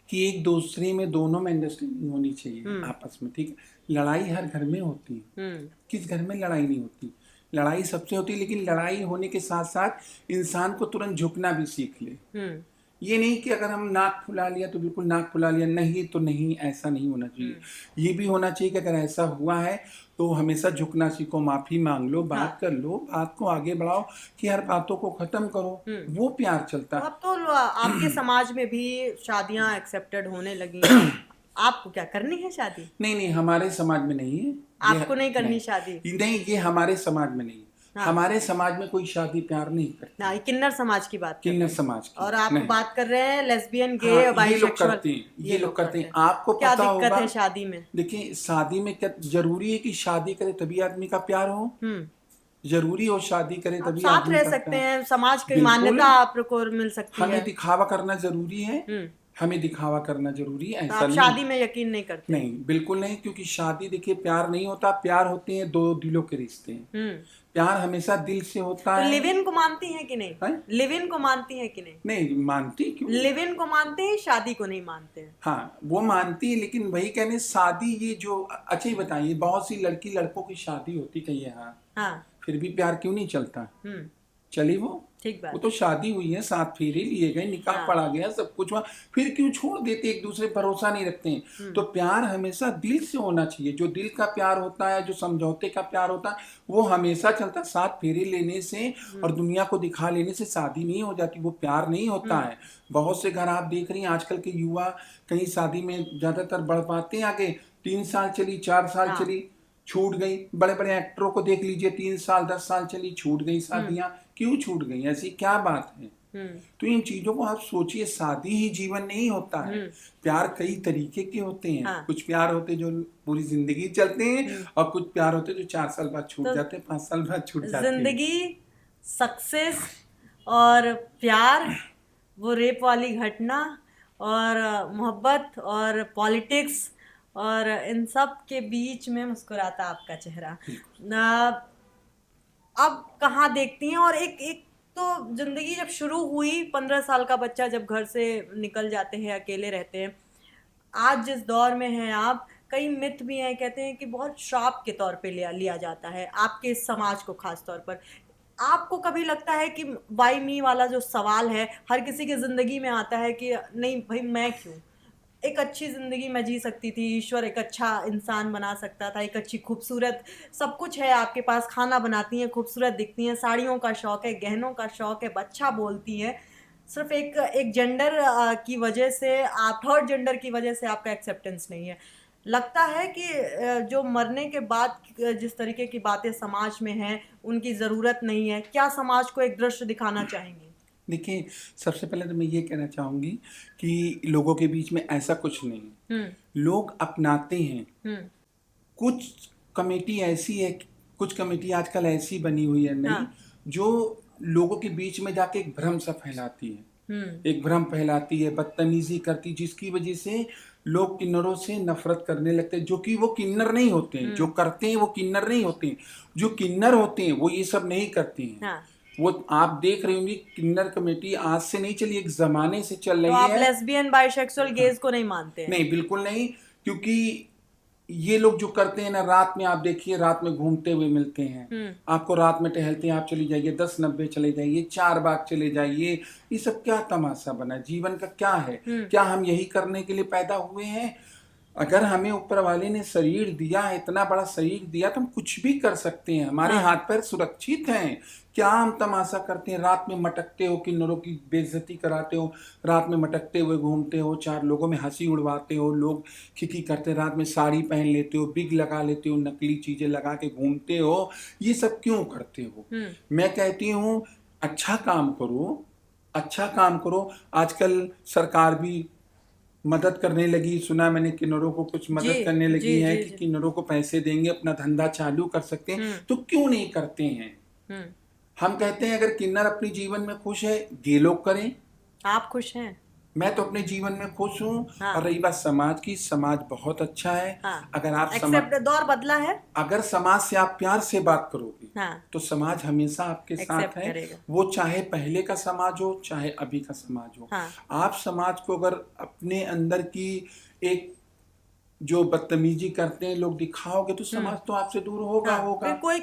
कि एक दूसरे में, दोनों में अंडरस्टैंडिंग होनी चाहिए आपस में, ठीक है। लड़ाई हर घर में होती है, किस घर में लड़ाई नहीं होती? लड़ाई सबसे होती है, लेकिन लड़ाई होने के साथ साथ इंसान को तुरंत झुकना भी सीख ले। ये नहीं कि अगर हम नाक फुला लिया तो बिल्कुल नाक फुला लिया, नहीं तो नहीं, ऐसा नहीं होना चाहिए। ये भी होना चाहिए कि अगर ऐसा हुआ है तो हमेशा झुकना सीखो, माफी मांग लो, बात कर लो, बात को आगे बढ़ाओ, कि हर बातों को खत्म करो, वो प्यार चलता है। अब तो आपके समाज में भी शादियां एक्सेप्टेड होने लगी। आपको क्या करनी है शादी? नहीं, हमारे समाज में नहीं है। आपको नहीं करनी शादी? नहीं, ये हमारे समाज में नहीं। हमारे समाज में कोई शादी प्यार नहीं करता। किन्नर समाज की बात, किन्नर समाज की। और आप बात कर रहे हैं लेस्बियन, गे, बाइसेक्सुअल। ये लोग करते हैं। आपको क्या पता दिक्कत होगा है शादी में? देखिए, शादी में क्या जरूरी है कि शादी करे तभी आदमी का प्यार हो? जरूरी हो शादी करे तभी साथ रह सकते हैं, समाज की मान्यता आपको मिल सकती है। हमें दिखावा करना जरूरी है, हमें दिखावा करना जरूरी है, ऐसा नहीं। शादी में यकीन नहीं करते? नहीं, बिल्कुल नहीं, क्योंकि शादी देखिए प्यार नहीं होता। प्यार होते हैं दो दिलों के रिश्ते। प्यार हमेशा दिल से होता है। लिव इन को मानती हैं कि नहीं? लिव इन को मानती हैं कि नहीं? नहीं मानती। क्यों? लिव इन को मानते हैं, शादी को नहीं मानते हैं। हाँ, वो मानती है, लेकिन वही कहने शादी, ये जो अच्छा ही बताइए, बहुत सी लड़की लड़कों की शादी होती कहीं यहाँ, फिर भी प्यार क्यों नहीं चलता? चली वो, ठीक बात। वो तो शादी हुई है, 7 फेरे लिए गए, निकाह पढ़ा गया, सब कुछ हुआ, फिर क्यों छोड़ देते? एक दूसरे भरोसा नहीं रखते हैं। तो प्यार हमेशा दिल से होना चाहिए। जो दिल का प्यार होता है, जो समझौते का प्यार होता है, वो हमेशा चलता है। 7 फेरे लेने से और दुनिया को दिखा लेने से शादी नहीं हो जाती, वो प्यार नहीं होता है। बहुत से घर आप देख रही हैं, आजकल के युवा कहीं शादी में ज्यादातर बढ़ पाते हैं आगे, 3 साल चली, 4 साल चली, छूट गई। बड़े बड़े एक्टरों को देख लीजिए, 3 साल 10 साल चली, छूट गई शादियां। क्यों छूट गई? ऐसी क्या बात है? तो इन चीजों को आप सोचिए। शादी ही जीवन नहीं होता है। प्यार कई तरीके के होते हैं। कुछ प्यार होते हैं जो पूरी जिंदगी चलते हैं, और कुछ प्यार होते हैं जो 4 साल बाद छूट जाते हैं, 5 साल बाद छूट जाते हैं। जिंदगी, सक्सेस और प्यार, वो रेप वाली घटना, और मोहब्बत और पॉलिटिक्स, और इन सब के बीच में मुस्कुराता आपका चेहरा। अब कहाँ देखती हैं? और एक तो जिंदगी जब शुरू हुई, 15 साल का बच्चा जब घर से निकल जाते हैं, अकेले रहते हैं। आज जिस दौर में हैं आप, कई मिथ भी हैं, कहते हैं कि बहुत श्राप के तौर पे लिया जाता है आपके समाज को, खास तौर पर। आपको कभी लगता है कि वाई मी वाला जो सवाल है हर किसी की जिंदगी में आता है कि नहीं भाई, मैं क्यों? एक अच्छी ज़िंदगी मैं जी सकती थी, ईश्वर एक अच्छा इंसान बना सकता था, एक अच्छी खूबसूरत सब कुछ है आपके पास, खाना बनाती हैं, खूबसूरत दिखती हैं, साड़ियों का शौक़ है, गहनों का शौक़ है, अच्छा बोलती हैं। सिर्फ एक जेंडर की वजह से, आप थर्ड जेंडर की वजह से आपका एक्सेप्टेंस नहीं है। लगता है कि जो मरने के बाद जिस तरीके की बातें समाज में हैं, उनकी ज़रूरत नहीं है। क्या समाज को एक दृश्य दिखाना चाहेंगे? देखिए, सबसे पहले तो मैं ये कहना चाहूँगी कि लोगों के बीच में ऐसा कुछ नहीं। लोग अपनाते हैं। कुछ कमेटी ऐसी है, कुछ कमेटी आजकल ऐसी बनी हुई है, नहीं, जो लोगों के बीच में जाके एक भ्रम सा फैलाती है, एक भ्रम फैलाती है, बदतमीजी करती, जिसकी वजह से लोग किन्नरों से नफरत करने लगते हैं, जो कि वो किन्नर नहीं होते हैं। जो करते हैं वो किन्नर नहीं होते हैं। जो किन्नर होते हैं वो ये सब नहीं करते हैं। हाँ। वो आप देख रहे होंगे, किन्नर कमेटी आज से नहीं चली, एक जमाने से चल तो रही आप है। लेस्बियन बाइसेक्सुअल गेज को नहीं मानते हैं? नहीं, बिल्कुल नहीं, क्योंकि ये लोग जो करते हैं ना, रात में आप देखिए, रात में घूमते हुए मिलते हैं आपको, रात में टहलते हैं, आप चली जाइए 10-90 चले जाइए, 4 बाग चले जाइए। ये सब क्या तमाशा बना, जीवन का क्या है? क्या हम यही करने के लिए पैदा हुए हैं? अगर हमें ऊपर वाले ने शरीर दिया है, इतना बड़ा शरीर दिया, तो हम कुछ भी कर सकते हैं। हमारे हाथ पैर सुरक्षित हैं। क्या हम तमाशा करते हैं? रात में मटकते हो, किन्नरों की बेइज्जती कराते हो, रात में मटकते हुए घूमते हो, 4 लोगों में हंसी उड़वाते हो, लोग खिकी करते, रात में साड़ी पहन लेते हो, बिग लगा लेते हो, नकली चीजें लगा के घूमते हो। ये सब क्यों करते हो? मैं कहती हूँ अच्छा काम करो, अच्छा काम करो। आजकल सरकार भी मदद करने लगी, सुना मैंने, किन्नरों को कुछ मदद करने लगी है कि किन्नरों को पैसे देंगे, अपना धंधा चालू कर सकते हैं। तो क्यों नहीं करते हैं? हम कहते हैं अगर किन्नर अपने जीवन में खुश है, ये लोग करें। आप खुश हैं? मैं तो अपने जीवन में खुश हूँ। और रही बात समाज की, समाज बहुत अच्छा है। अगर आप दौर बदला है, अगर समाज से आप प्यार से बात करोगे तो समाज हमेशा आपके साथ है। वो चाहे पहले का समाज हो, चाहे अभी का समाज हो। आप समाज को अगर अपने अंदर की एक जो बदतमीजी करते हैं लोग दिखाओगे, तो समाज तो आपसे दूर होगा। कोई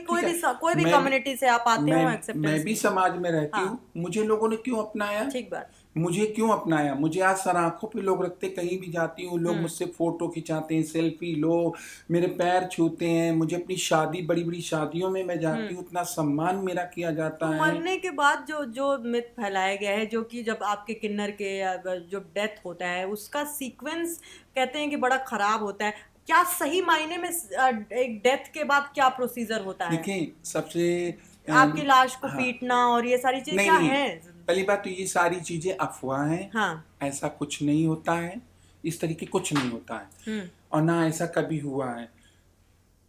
भी कम्युनिटी से आप आते हो, एक्सेप्टेंस। मैं भी समाज में रहती हूँ। मुझे लोगों ने क्यों अपनाया? ठीक बात। मुझे क्यों अपनाया? मुझे आज सर आंखों पे लोग रखते, कहीं भी जाती हूँ लोग मुझसे फोटो खिंचाते हैं, सेल्फी लो, मेरे पैर छूते हैं। मुझे अपनी शादी, बड़ी बड़ी शादियों में मैं जाती हूँ, इतना सम्मान मेरा किया जाता है। मरने के बाद जो मिथ फैलाया गया है, जो कि जब आपके किन्नर के जो डेथ होता है उसका सीक्वेंस कहते हैं कि बड़ा खराब होता है। क्या सही मायने में एक डेथ के बाद क्या प्रोसीजर होता है? देखिए, सबसे आपकी लाश को पीटना और ये सारी चीजें क्या है? पहली बात तो ये सारी चीजें अफवाह हैं। ऐसा कुछ नहीं होता है, इस तरीके कुछ नहीं होता है, और ना ऐसा कभी हुआ है।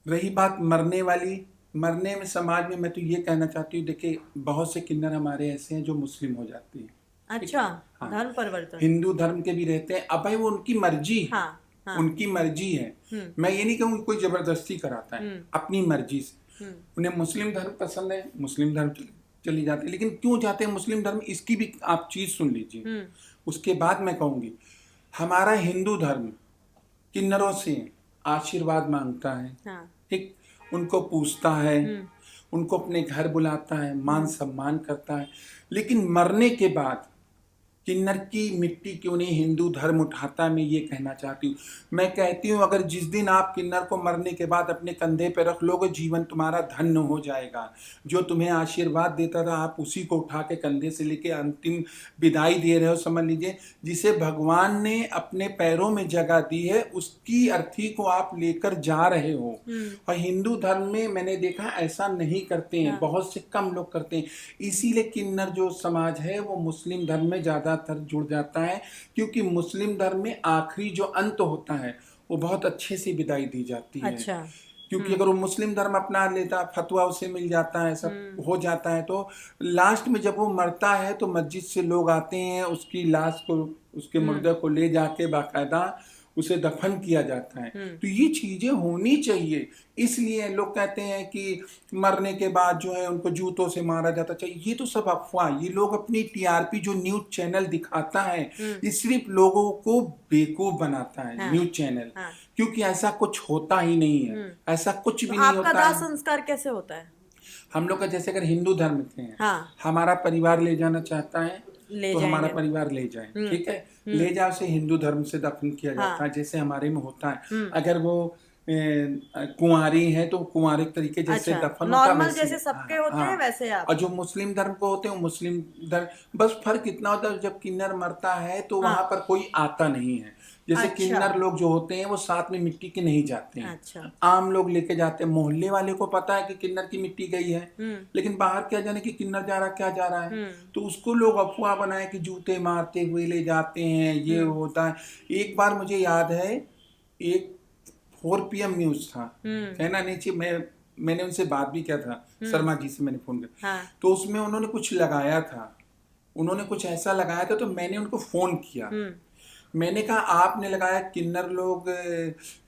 रही बात मरने वाली, मरने में समाज में मैं तो ये कहना चाहती हूँ, देखिए बहुत से किन्नर हमारे ऐसे हैं जो मुस्लिम हो जाते हैं। अच्छा, धर्म परिवर्तन। हिंदू धर्म के भी रहते हैं। अब भाई वो उनकी मर्जी है। उनकी मर्जी है। मैं ये नहीं कहूँ कोई जबरदस्ती कराता है, अपनी मर्जी से। उन्हें मुस्लिम धर्म पसंद है, मुस्लिम धर्म चली जाते हैं। लेकिन क्यों जाते हैं मुस्लिम धर्म, इसकी भी आप चीज सुन लीजिए। उसके बाद मैं कहूंगी, हमारा हिंदू धर्म किन्नरों से आशीर्वाद मांगता है, ठीक, उनको पूछता है, उनको अपने घर बुलाता है, मान सम्मान करता है। लेकिन मरने के बाद किन्नर की मिट्टी क्यों नहीं हिंदू धर्म उठाता है? मैं ये कहना चाहती हूँ। मैं कहती हूँ अगर जिस दिन आप किन्नर को मरने के बाद अपने कंधे पे रख लोगे, जीवन तुम्हारा धन्य हो जाएगा। जो तुम्हें आशीर्वाद देता था, आप उसी को उठा के कंधे से लेके अंतिम विदाई दे रहे हो। समझ लीजिए, जिसे भगवान ने अपने पैरों में जगह दी है, उसकी अर्थी को आप लेकर जा रहे हो। और हिंदू धर्म में मैंने देखा ऐसा नहीं करते हैं, बहुत से कम लोग करते हैं। इसीलिए किन्नर जो समाज है वो मुस्लिम धर्म में ज्यादा जुड़ जाता है, क्योंकि मुस्लिम धर्म में आखिरी जो अंत होता है वो बहुत अच्छे से विदाई दी जाती है। अच्छा। क्योंकि अगर वो मुस्लिम धर्म अपना लेता, फतवा उसे मिल जाता है, सब हो जाता है, तो लास्ट में जब वो मरता है तो मस्जिद से लोग आते हैं, उसकी लाश को, उसके मुर्दे को ले जाके बाकायदा उसे दफन किया जाता है। तो ये चीजें होनी चाहिए। इसलिए लोग कहते हैं कि मरने के बाद जो है उनको जूतों से मारा जाता चाहिए। ये तो सब अफवाह। ये लोग अपनी टीआरपी जो न्यूज चैनल दिखाता है, ये सिर्फ लोगों को बेवकूफ बनाता है। न्यूज चैनल, क्योंकि ऐसा कुछ होता ही नहीं है। ऐसा कुछ भी नहीं होता है। आपका दाह संस्कार कैसे होता है? हम लोग का जैसे अगर हिंदू धर्म के हैं, हमारा परिवार ले जाना चाहता है तो हमारा परिवार ले जाए, ठीक है, ले जाओ से हिंदू धर्म से दफन किया जाता है, जैसे हमारे में होता है। अगर वो कुंवारी है तो कुंवारी तरीके जैसे दफन होता है, जैसे सबके होते हैं वैसे आप। और जो मुस्लिम धर्म को होते हैं मुस्लिम धर्म, बस फर्क इतना होता है जब किन्नर मरता है तो वहां पर कोई आता नहीं है। जैसे किन्नर लोग जो होते हैं वो साथ में मिट्टी के नहीं जाते हैं। अच्छा। आम लोग लेके जाते हैं। मोहल्ले वाले को पता है कि किन्नर की मिट्टी गई है, लेकिन बाहर क्या जाने कि किन्नर जा रहा, क्या जा रहा है, तो उसको लोग अफवाह बनाए कि जूते मारते हुए ले जाते हैं, ये होता है। एक बार मुझे याद है, एक 4 PM न्यूज था, कहना नहीं चाहिए, मैं मैंने उनसे बात भी किया था, शर्मा जी से मैंने फोन किया। हाँ। तो उसमें उन्होंने कुछ लगाया था, उन्होंने कुछ ऐसा लगाया था, तो मैंने उनको फोन किया। मैंने कहा आपने लगाया किन्नर लोग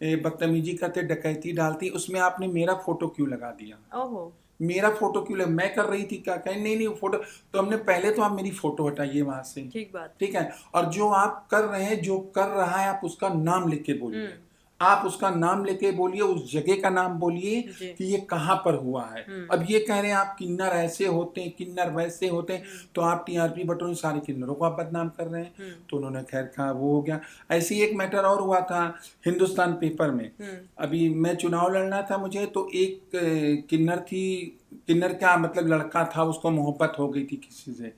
बदतमीजी करते, डकैती डालती, उसमें आपने मेरा फोटो क्यों लगा दिया? ओहो। मेरा फोटो क्यों लगा? मैं कर रही थी क्या? कहीं नहीं नहीं फोटो, तो हमने पहले तो आप मेरी फोटो हटाइए वहां से, ठीक बात। ठीक है। और जो आप कर रहे हैं, जो कर रहा है, आप उसका नाम लिख के बोलिए, आप उसका नाम लेके बोलिए, उस जगह का नाम बोलिए कि ये कहाँ पर हुआ है। अब ये कह रहे हैं आप किन्नर ऐसे होते हैं, किन्नर वैसे होते हैं, तो आप टीआरपी बटोरे सारे किन्नरों को आप बदनाम कर रहे हैं। तो उन्होंने खैर कहा, वो हो गया। ऐसे ही एक मैटर और हुआ था हिंदुस्तान पेपर में। अभी मैं चुनाव लड़ना था मुझे, तो एक किन्नर थी, किन्नर क्या मतलब लड़का था, उसको मोहब्बत हो गई थी किसी से।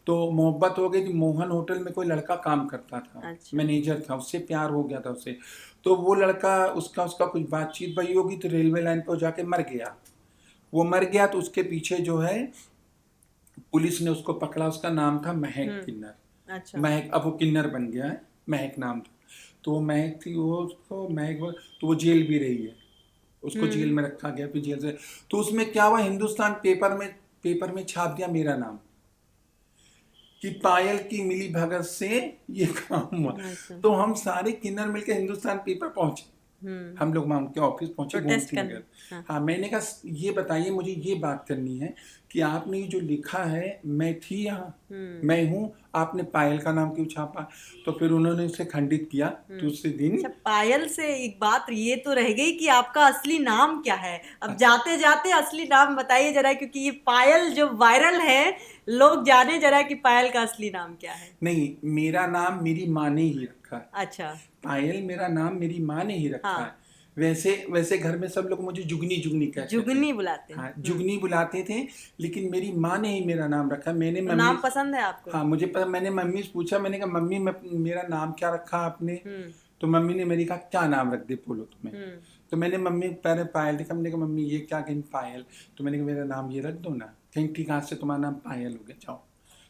तो मोहब्बत हो गई थी, मोहन होटल में कोई लड़का काम करता था, मैनेजर था, उससे प्यार हो गया था उससे। तो वो लड़का उसका कुछ बातचीत भई होगी, तो रेलवे लाइन पर जाके मर गया। वो मर गया तो उसके पीछे जो है पुलिस ने उसको पकड़ा, उसका नाम था महक किन्नर। अच्छा। महक, अब वो किन्नर बन गया है, महक नाम था। तो वो महक थी, वो उसको महक, तो वो जेल भी रही है, उसको जेल में रखा गया, फिर जेल से। तो उसमें क्या हुआ, हिंदुस्तान पेपर में छाप दिया मेरा नाम कि पायल की मिली भगत से ये काम हुआ। तो हम सारे किन्नर मिलकर हिंदुस्तान पेपर पहुंचे, हम लोग वहां उनके ऑफिस पहुंचे, गोमती नगर। हाँ, मैंने कहा ये बताइए, मुझे ये बात करनी है कि आपने जो लिखा है, मैं थी यहाँ, मैं हूँ, आपने पायल का नाम क्यों छापा? तो फिर उन्होंने उसे खंडित किया। दूसरे दिन अच्छा, पायल से एक बात ये तो रह गई कि आपका असली नाम क्या है। अब जाते जाते असली नाम बताइए जरा, क्योंकि ये पायल जो वायरल है, लोग जाने जरा कि पायल का असली नाम क्या है। नहीं, मेरा नाम मेरी माँ ने ही रखा है। अच्छा। पायल मेरा नाम मेरी माँ ने ही रखा है। वैसे घर में सब लोग मुझे जुगनी जुगनी कहते थे। जुगनी बुलाते हैं। हाँ, जुगनी बुलाते थे, लेकिन मेरी माँ ने ही मेरा नाम रखा। मैंने तो नाम पसंद है आपको? हाँ, मुझे मैंने मम्मी से पूछा, मैंने कहा मम्मी मेरा नाम क्या रखा आपने? तो मम्मी ने मेरी कहा क्या नाम रख दे बोलो तुम्हें। तो मैंने मम्मी पहले पायल देखा, मैंने कहा मम्मी ये क्या? कहीं पायल। तो मैंने कहा मेरा नाम ये रख दो ना। कहीं ठीक, आज से तुम्हारा नाम पायल हो गया, जाओ।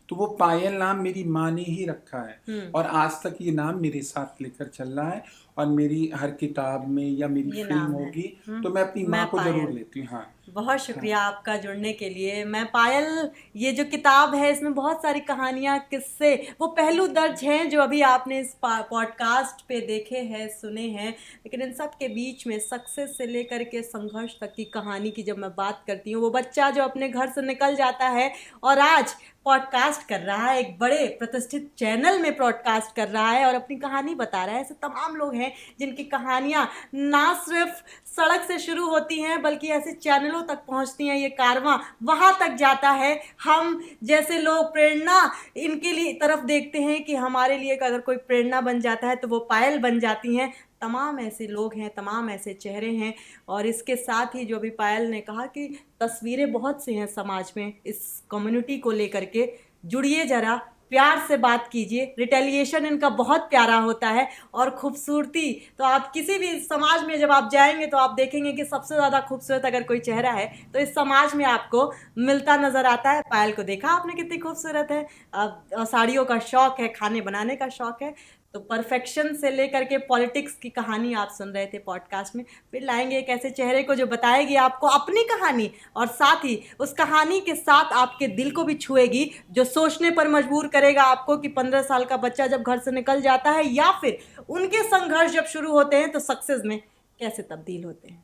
तो वो पायल नाम मेरी माँ ने ही रखा है, और आज तक ये नाम मेरे साथ लेकर चल रहा है। और मेरी हर किताब में या मेरी फिल्म होगी तो मैं अपनी माँ को जरूर लेती हूँ। हाँ, बहुत शुक्रिया आपका जुड़ने के लिए। मैं पायल, ये जो किताब है इसमें बहुत सारी कहानियाँ, किस्से, वो पहलू दर्ज हैं जो अभी आपने इस पॉडकास्ट पे देखे हैं, सुने हैं। लेकिन इन सब के बीच में सक्सेस से लेकर के संघर्ष तक की कहानी की जब मैं बात करती हूँ, वो बच्चा जो अपने घर से निकल जाता है और आज पॉडकास्ट कर रहा है, एक बड़े प्रतिष्ठित चैनल में पॉडकास्ट कर रहा है और अपनी कहानी बता रहा है। ऐसे तमाम लोग हैं जिनकी कहानियाँ ना सिर्फ सड़क से शुरू होती हैं, बल्कि ऐसे चैनलों तक पहुंचती हैं, ये कारवां वहां तक जाता है। हम जैसे लोग प्रेरणा इनके लिए तरफ देखते हैं कि हमारे लिए अगर कोई प्रेरणा बन जाता है तो वो पायल बन जाती हैं। तमाम ऐसे लोग हैं, तमाम ऐसे चेहरे हैं। और इसके साथ ही जो भी पायल ने कहा कि तस्वीरें बहुत सी हैं समाज में, इस कम्युनिटी को लेकर के जुड़िए, ज़रा प्यार से बात कीजिए। रिटेलिएशन इनका बहुत प्यारा होता है, और खूबसूरती तो आप किसी भी समाज में जब आप जाएंगे तो आप देखेंगे कि सबसे ज़्यादा खूबसूरत अगर कोई चेहरा है तो इस समाज में आपको मिलता नज़र आता है। पायल को देखा आपने कितनी खूबसूरत है, अब साड़ियों का शौक़ है, खाने बनाने का शौक़ है। तो परफेक्शन से लेकर के पॉलिटिक्स की कहानी आप सुन रहे थे पॉडकास्ट में। फिर लाएंगे एक ऐसे चेहरे को जो बताएगी आपको अपनी कहानी, और साथ ही उस कहानी के साथ आपके दिल को भी छुएगी, जो सोचने पर मजबूर करेगा आपको कि 15 साल का बच्चा जब घर से निकल जाता है या फिर उनके संघर्ष जब शुरू होते हैं तो सक्सेस में कैसे तब्दील होते हैं।